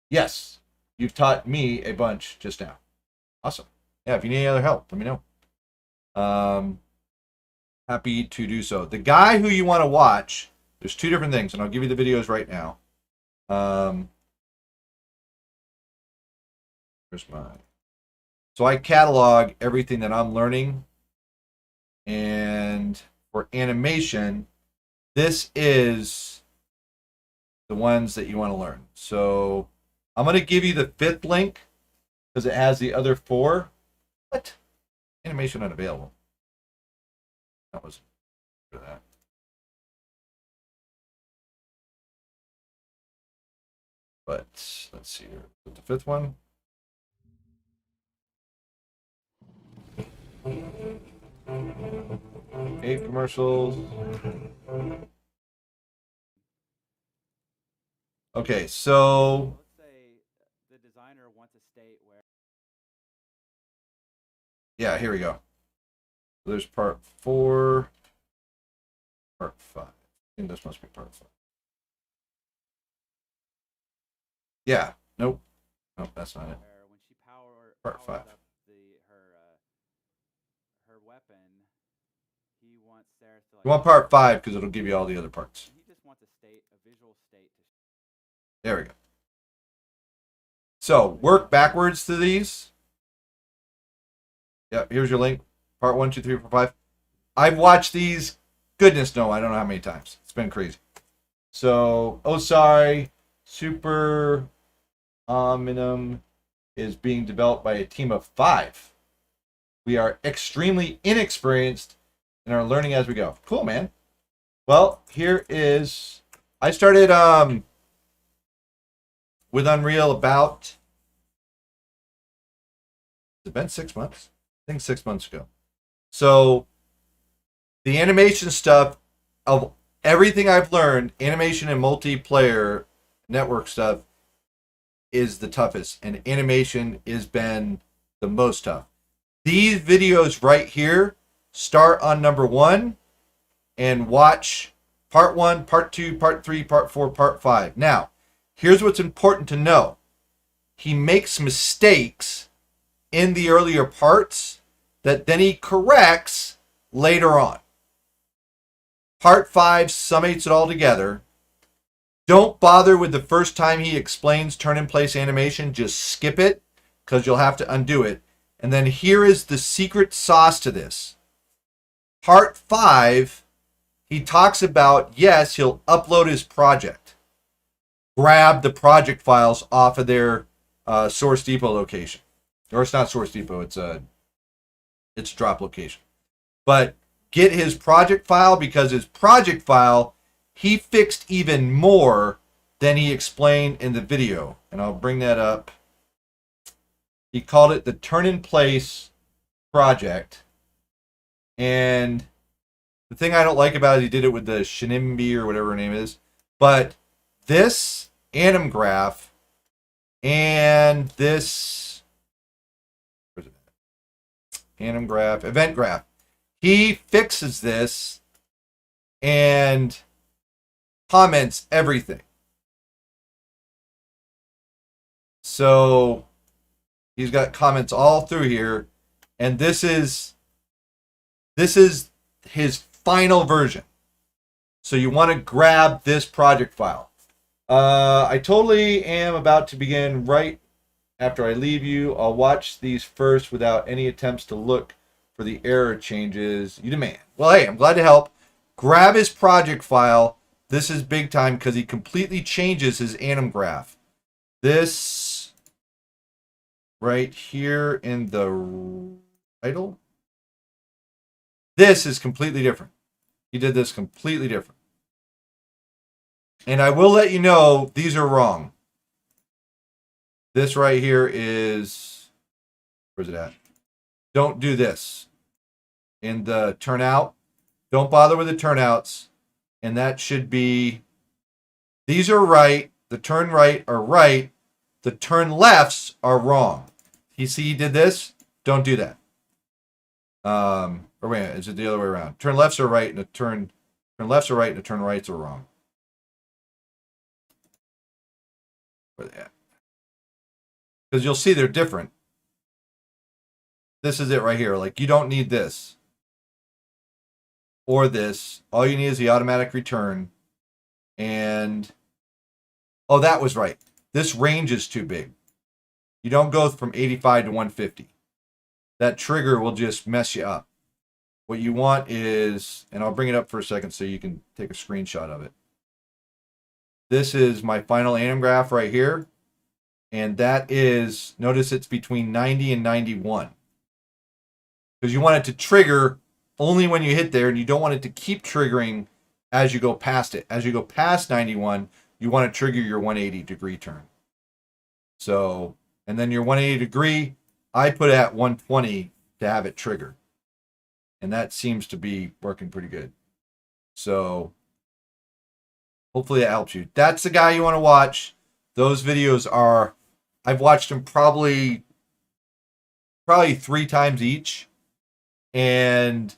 Yes. You've taught me a bunch just now. Awesome. Yeah, if you need any other help, let me know. Um, Happy to do so. The guy who you want to watch, there's two different things, and I'll give you the videos right now. Here's mine. So I catalog everything that I'm learning, and for animation, this is the ones that you want to learn. So I'm going to give you the fifth link because it has the other four. What? Animation unavailable. That was for that. But let's see here. With the fifth one. Eight commercials. Okay, so let's say the designer wants a state where. Yeah, here we go. There's part 4, part 5. I think this must be part 5. Yeah, nope. Nope, that's not it. When she Part 5. Up her weapon, he wants Sarah to like. You want part 5 because it'll give you all the other parts. He just wants a visual state. There we go. So work backwards to these. Yep, here's your link. Part 1, 2, 3, 4, 5. I've watched these, goodness no, I don't know how many times. It's been crazy. So, oh sorry, Super Omnium is being developed by a team of 5. We are extremely inexperienced and are learning as we go. Cool, man. Well, here is, I started with Unreal about, it's been 6 months? I think 6 months ago. So the animation stuff of everything I've learned, animation and multiplayer network stuff is the toughest, and animation has been the most tough. These videos right here start on number 1 and watch part 1, part 2, part 3, part 4, part 5. Now, here's what's important to know. He makes mistakes in the earlier parts that then he corrects later on. Part 5 summates it all together. Don't bother with the first time he explains turn-in-place animation. Just skip it because you'll have to undo it. And then here is the secret sauce to this. Part 5, he talks about, yes, he'll upload his project. Grab the project files off of their Source Depot location. Or it's not Source Depot, it's a drop location. But get his project file, because his project file, he fixed even more than he explained in the video. And I'll bring that up. He called it the turn-in-place project. And the thing I don't like about it, he did it with the Shinimbi or whatever her name is. But this anim graph and this anim graph, event graph, he fixes this and comments everything. So he's got comments all through here, and this is his final version. So you want to grab this project file. I totally am about to begin right after I leave you. I'll watch these first without any attempts to look for the error changes you demand. Well, hey, I'm glad to help. Grab his project file. This is big time because he completely changes his anim graph. This right here in the title, this is completely different. He did this completely different. And I will let you know, these are wrong. This right here is, where's it at? Don't do this. In the turnout, don't bother with the turnouts. And that should be, these are right. The turn right are right. The turn lefts are wrong. You see, he did this. Don't do that. Or wait, is it the other way around? Turn lefts are right, and the turn lefts are right, and the turn rights are wrong. Where they at? Because you'll see they're different. This is it right here. Like, you don't need this or this. All you need is the automatic return. And oh, that was right. This range is too big. You don't go from 85 to 150. That trigger will just mess you up. What you want is, and I'll bring it up for a second so you can take a screenshot of it. This is my final anim graph right here. And that is, notice it's between 90 and 91. Because you want it to trigger only when you hit there, and you don't want it to keep triggering as you go past it. As you go past 91, you want to trigger your 180 degree turn. So, and then your 180 degree, I put it at 120 to have it trigger. And that seems to be working pretty good. So, hopefully that helps you. That's the guy you want to watch. Those videos are, I've watched them probably 3 times each. And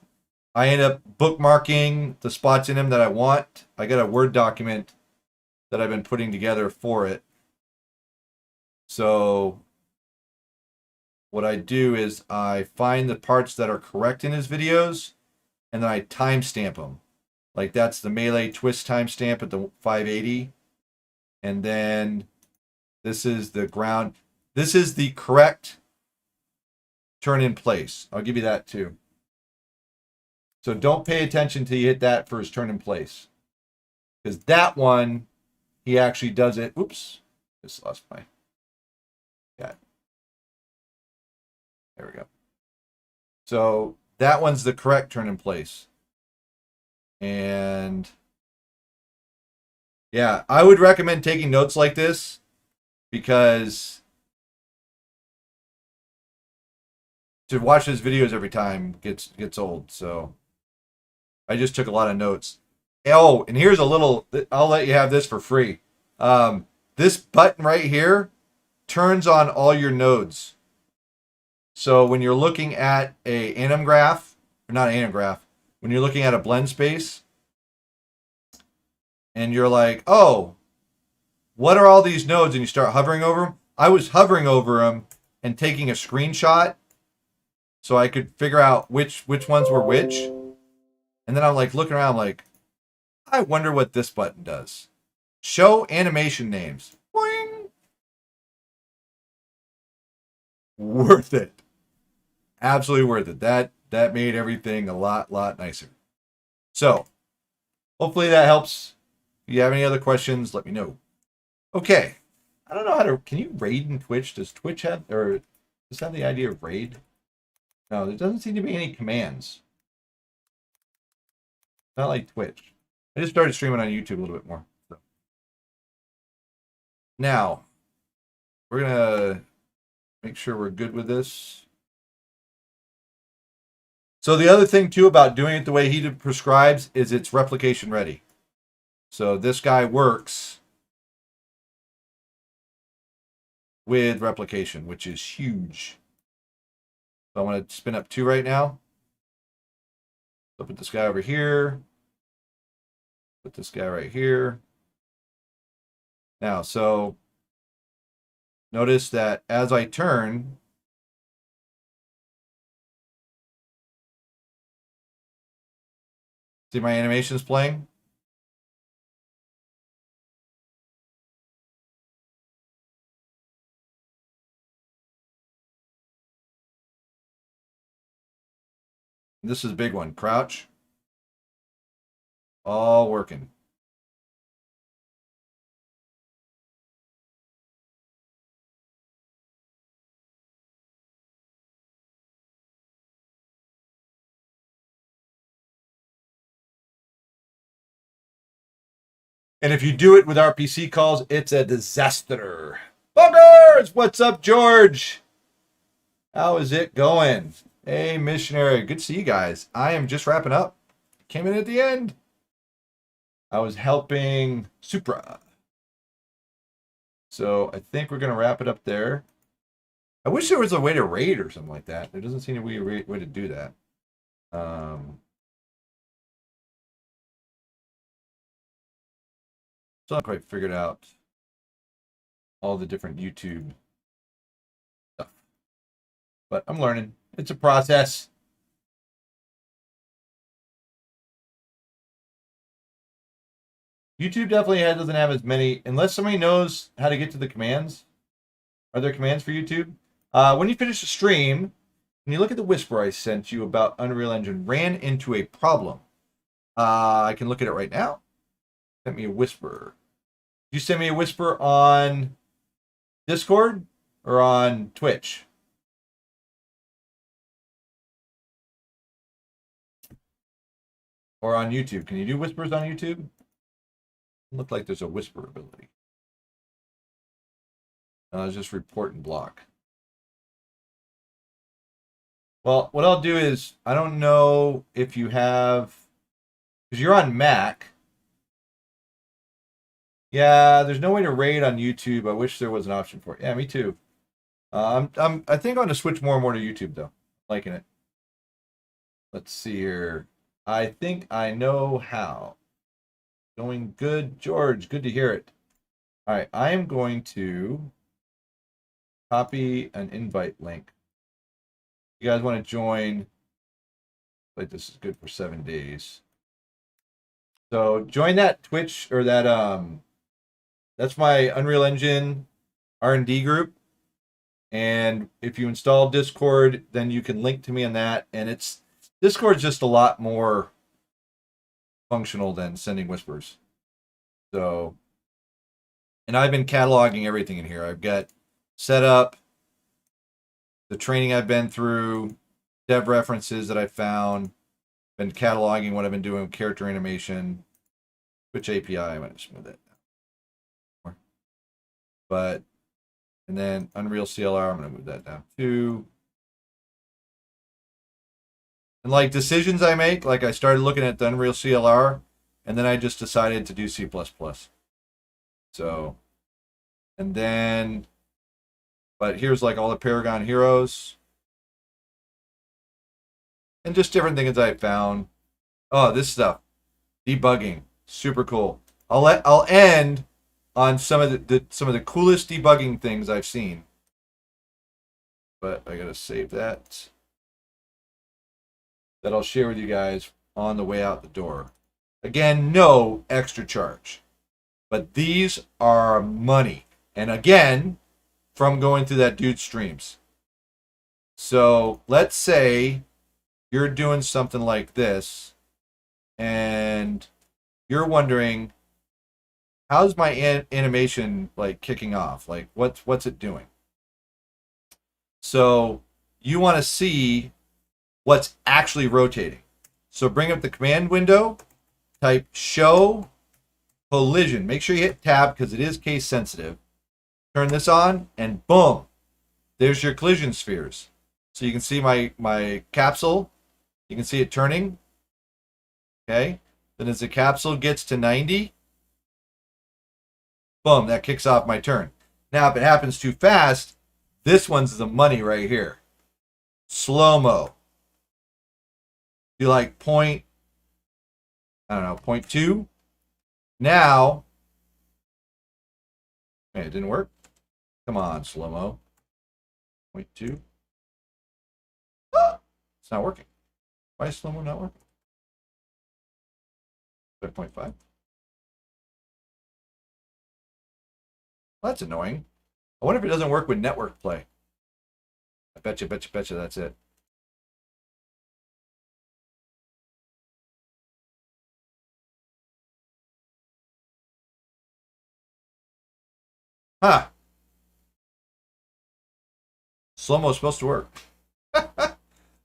I end up bookmarking the spots in them that I want. I got a Word document that I've been putting together for it. So what I do is I find the parts that are correct in his videos, and then I timestamp them. Like that's the melee twist timestamp at the 580. And then this is the ground. This is the correct turn in place. I'll give you that too. So don't pay attention till you hit that for his turn in place. Because that one, he actually does it. Oops. Just lost my. Yeah. There we go. So that one's the correct turn in place. And yeah, I would recommend taking notes like this because to watch his videos every time gets old. So I just took a lot of notes. Oh, and here's a little, I'll let you have this for free. This button right here turns on all your nodes. So when you're looking at a anim graph, or not anim graph, when you're looking at a blend space, and you're like, oh, what are all these nodes? And you start hovering over them. I was hovering over them and taking a screenshot so I could figure out which ones were which. And then I'm like looking around like, I wonder what this button does. Show animation names. Boing. Worth it. Absolutely worth it. That made everything a lot nicer. So, hopefully that helps. If you have any other questions, let me know. Okay. I don't know how to, can you raid in Twitch? Does Twitch have, or does this have the idea of raid? No, there doesn't seem to be any commands. Not like Twitch. I just started streaming on YouTube a little bit more. So. Now, we're going to make sure we're good with this. So the other thing, too, about doing it the way he prescribes is it's replication ready. So this guy works with replication, which is huge. So I'm going to spin up 2 right now. So put this guy over here. Put this guy right here. Now, so notice that as I turn, see my animations playing? This is a big one. Crouch. All working. And if you do it with RPC calls, it's a disaster. Bugger! George! What's up, George? How is it going? Hey, missionary. Good to see you guys. I am just wrapping up. Came in at the end. I was helping Supra. So I think we're going to wrap it up there. I wish there was a way to raid or something like that. There doesn't seem to be a way to do that. Still not quite figured out all the different YouTube stuff. But I'm learning. It's a process. YouTube definitely doesn't have as many, unless somebody knows how to get to the commands. Are there commands for YouTube? When you finish the stream, when you look at the whisper I sent you about Unreal Engine, ran into a problem. I can look at it right now. Sent me a whisper. Did you send me a whisper on Discord or on Twitch? Or on YouTube? Can you do whispers on YouTube? Look like there's a whisper ability. It's just report and block. Well, what I'll do is, I don't know if you have, because you're on Mac. Yeah, there's no way to raid on YouTube. I wish there was an option for it. Yeah, me too. I think I'm going to switch more and more to YouTube though. Liking it. Let's see here. I think I know how. Going good, George. Good to hear it. All right, I am going to copy an invite link. You guys want to join? Like this is good for 7 days. So join that Twitch or that that's my Unreal Engine R&D group. And if you install Discord, then you can link to me on that. And Discord's just a lot more functional than sending whispers. So, and I've been cataloging everything in here. I've got setup, the training I've been through, dev references that I found, been cataloging what I've been doing with character animation, Twitch API. I'm going to smooth it down. But, and then Unreal CLR, I'm going to move that down too. And like decisions I make, like I started looking at the Unreal CLR, and then I just decided to do C++. So, and then, but here's like all the Paragon heroes. And just different things I found. Oh, this stuff. Debugging. Super cool. I'll end on some of the coolest debugging things I've seen. But I gotta save that. That I'll share with you guys on the way out the door. Again, no extra charge. But these are money. And again, from going through that dude's streams. So let's say you're doing something like this and you're wondering, how's my animation like kicking off? Like what's it doing? So you want to see what's actually rotating. So bring up the command window, type show collision. Make sure you hit tab because it is case sensitive. Turn this on and boom, there's your collision spheres. So you can see my capsule. You can see it turning. Okay. Then as the capsule gets to 90, boom, that kicks off my turn. Now, if it happens too fast, this one's the money right here. Slow-mo. Do like point, I don't know, 0.2. Now, hey, it didn't work. Come on, slow-mo. 0.2. Ah, it's not working. Why is slow-mo not working? 0.5. Well, that's annoying. I wonder if it doesn't work with network play. I bet you that's it. Huh. Slow-mo's supposed to work.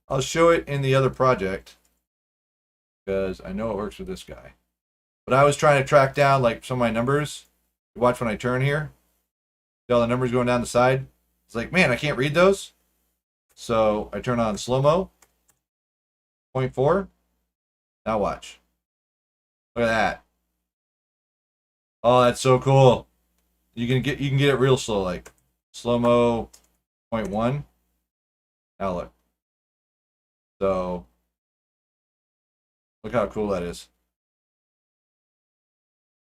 I'll show it in the other project because I know it works with this guy. But I was trying to track down like some of my numbers. Watch when I turn here. See all the numbers going down the side? It's like, man, I can't read those. So I turn on slow-mo. 0.4. Now watch. Look at that. Oh, that's so cool. You can get it real slow, like slow-mo 0.1. Now look. So look how cool that is.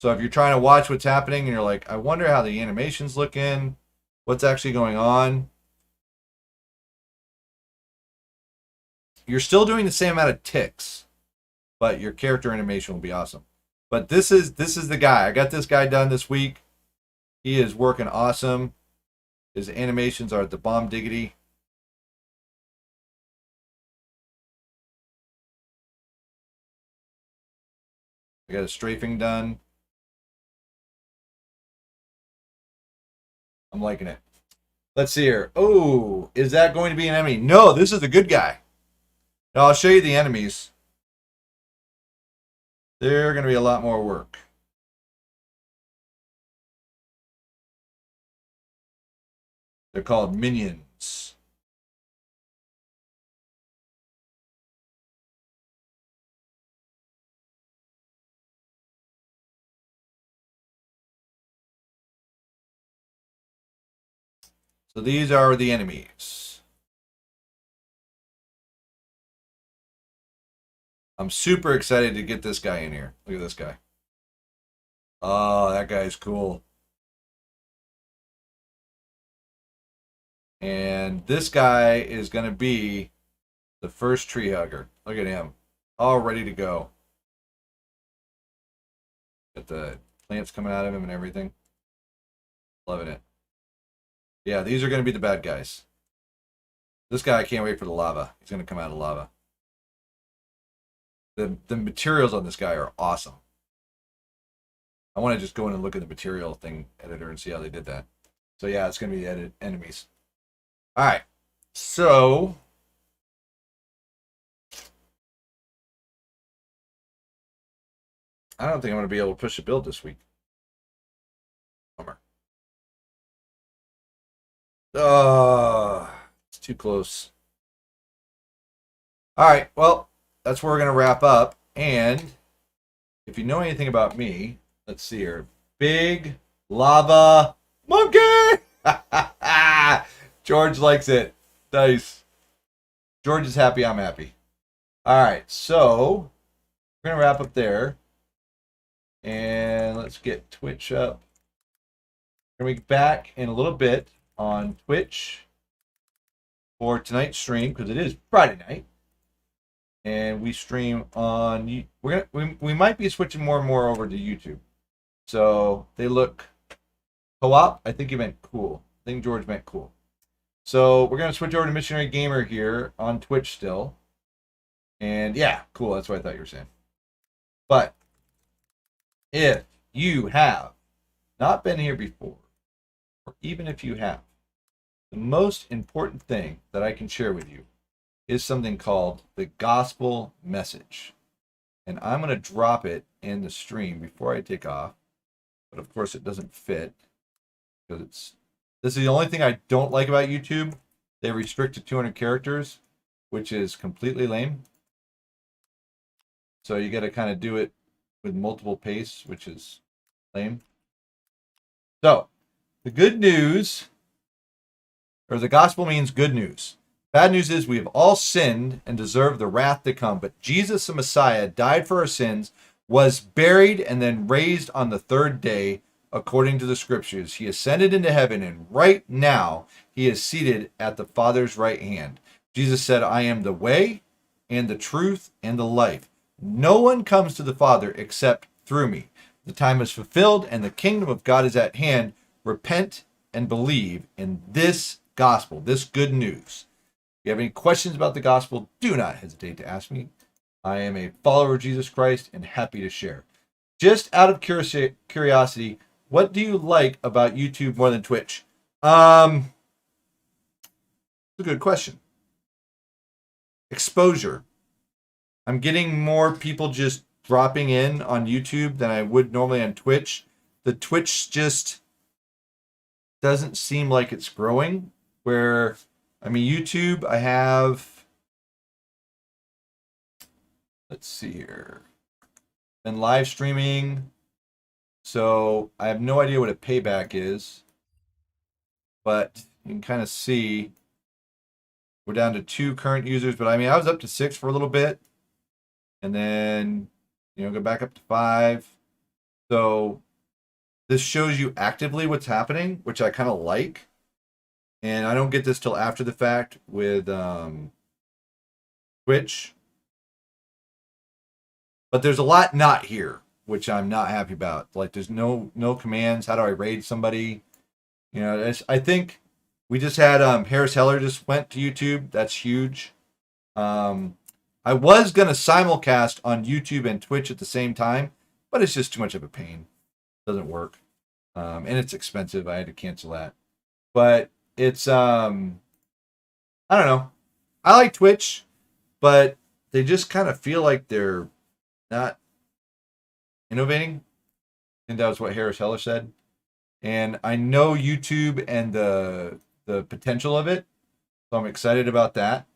So if you're trying to watch what's happening and you're like, I wonder how the animation's looking, what's actually going on, you're still doing the same amount of ticks, but your character animation will be awesome. But this is the guy. I got this guy done this week. He is working awesome. His animations are the bomb diggity. I got a strafing done. I'm liking it. Let's see here. Oh, is that going to be an enemy? No, this is the good guy. Now I'll show you the enemies. They're going to be a lot more work. They're called minions. So these are the enemies. I'm super excited to get this guy in here. Look at this guy. Oh, that guy's cool. And this guy is going to be the first tree hugger. Look at him. All ready to go. Got the plants coming out of him and everything. Loving it. Yeah, these are going to be the bad guys. This guy, I can't wait for the lava. He's going to come out of lava. The materials on this guy are awesome. I want to just go in and look at the material thing editor and see how they did that. So yeah, it's going to be the enemies. All right. So I don't think I'm going to be able to push a build this week. Bummer. It's too close. All right. Well, that's where we're going to wrap up. And if you know anything about me, let's see here. Big lava monkey. George likes it. Nice. George is happy. I'm happy. All right. So we're going to wrap up there. And let's get Twitch up. We're going to be back in a little bit on Twitch for tonight's stream because it is Friday night. And we stream on. We might be switching more and more over to YouTube. So they look co-op. I think you meant cool. I think George meant cool. So we're gonna switch over to Missionary Gamer here on Twitch still. And yeah, cool. That's what I thought you were saying. But if you have not been here before, or even if you have, the most important thing that I can share with you is something called the gospel message. And I'm going to drop it in the stream before I take off. But of course it doesn't fit because this is the only thing I don't like about YouTube. They restrict to 200 characters, which is completely lame. So you got to kind of do it with multiple pace, which is lame. So the good news, or the gospel means good news. Bad news is we have all sinned and deserve the wrath to come. But Jesus, the Messiah, died for our sins, was buried, and then raised on the third day, according to the scriptures. He ascended into heaven, and right now he is seated at the Father's right hand. Jesus said, I am the way and the truth and the life. No one comes to the Father except through me. The time is fulfilled, and the kingdom of God is at hand. Repent and believe in this gospel, this good news. If you have any questions about the gospel, do not hesitate to ask me. I am a follower of Jesus Christ and happy to share. Just out of curiosity, what do you like about YouTube more than Twitch? It's a good question. Exposure. I'm getting more people just dropping in on YouTube than I would normally on Twitch. The Twitch just doesn't seem like it's growing. Where, I mean, YouTube, I have, let's see here, been live streaming. So I have no idea what a payback is, but you can kind of see we're down to 2 current users. But I mean, I was up to 6 for a little bit, and then go back up to 5. So this shows you actively what's happening, which I kind of like. And I don't get this till after the fact with Twitch. But there's a lot not here, which I'm not happy about. Like, there's no commands. How do I raid somebody? I think we just had Harris Heller just went to YouTube. That's huge. I was gonna simulcast on YouTube and Twitch at the same time, but it's just too much of a pain. Doesn't work, and it's expensive. I had to cancel that. But it's I don't know. I like Twitch, but they just kind of feel like they're not innovating. And that was what Harris Heller said. And I know YouTube and the potential of it, so I'm excited about that.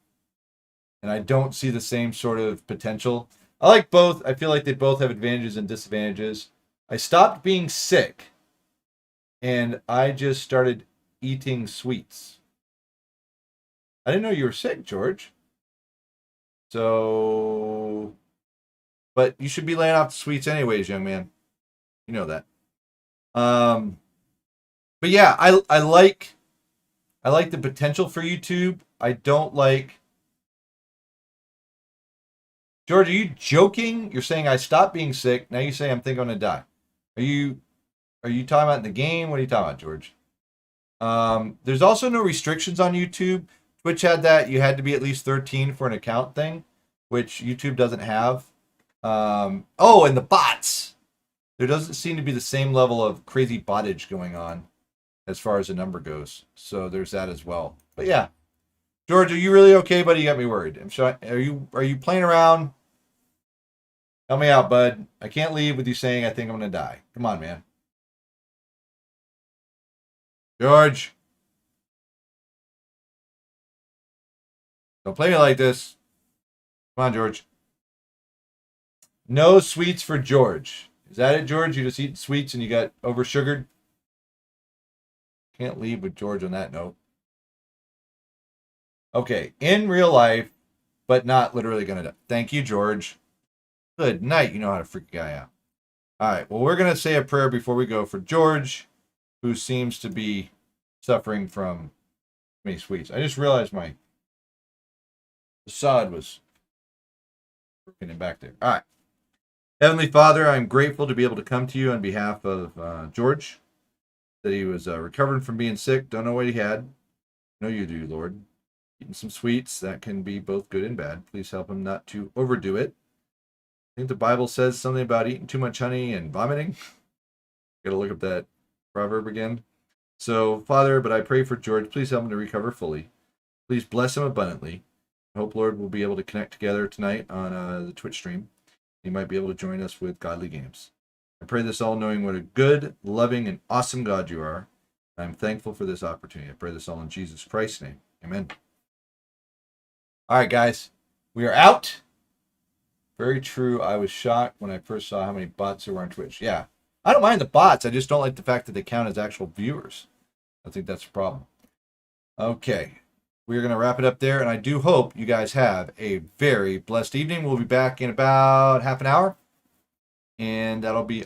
And I don't see the same sort of potential. I like both. I feel like they both have advantages and disadvantages. I stopped being sick, and I just started eating sweets. I didn't know you were sick, George. So, but you should be laying off the sweets anyways, young man. You know that. But yeah, I like the potential for YouTube. I don't like. George, are you joking? You're saying I stopped being sick. Now you say I'm thinking I'm gonna die. Are you talking about in the game? What are you talking about, George? There's also no restrictions on YouTube. Twitch had that. You had to be at least 13 for an account thing, which YouTube doesn't have. Oh, and the bots. There doesn't seem to be the same level of crazy bottage going on as far as the number goes. So there's that as well. But yeah, George, are you really okay, buddy? You got me worried. Are you playing around? Help me out, bud. I can't leave with you saying I think I'm gonna die. Come on, man. George, don't play me like this. Come on, George. No sweets for George. Is that it, George? You just eat sweets and you got over sugared? Can't leave with George on that note. Okay, in real life, but not literally gonna die. Thank you, George. Good night. You know how to freak a guy out. All right, well, we're gonna say a prayer before we go for George, who seems to be suffering from many sweets. I just realized my facade was working him back there. All right. Heavenly Father, I'm grateful to be able to come to you on behalf of George, that he was recovering from being sick. Don't know what he had. No, you do, Lord. Eating some sweets, that can be both good and bad. Please help him not to overdo it. I think the Bible says something about eating too much honey and vomiting. Got to look up that proverb again. So, Father, but I pray for George. Please help him to recover fully. Please bless him abundantly. I hope, Lord, we'll be able to connect together tonight on the Twitch stream. You might be able to join us with Godly Games. I pray this all knowing what a good, loving, and awesome God you are. I'm thankful for this opportunity. I pray this all in Jesus Christ's name. Amen. All right, guys. We are out. Very true. I was shocked when I first saw how many bots there were on Twitch. Yeah. I don't mind the bots. I just don't like the fact that they count as actual viewers. I think that's a problem. Okay. We're going to wrap it up there, and I do hope you guys have a very blessed evening. We'll be back in about half an hour, and that'll be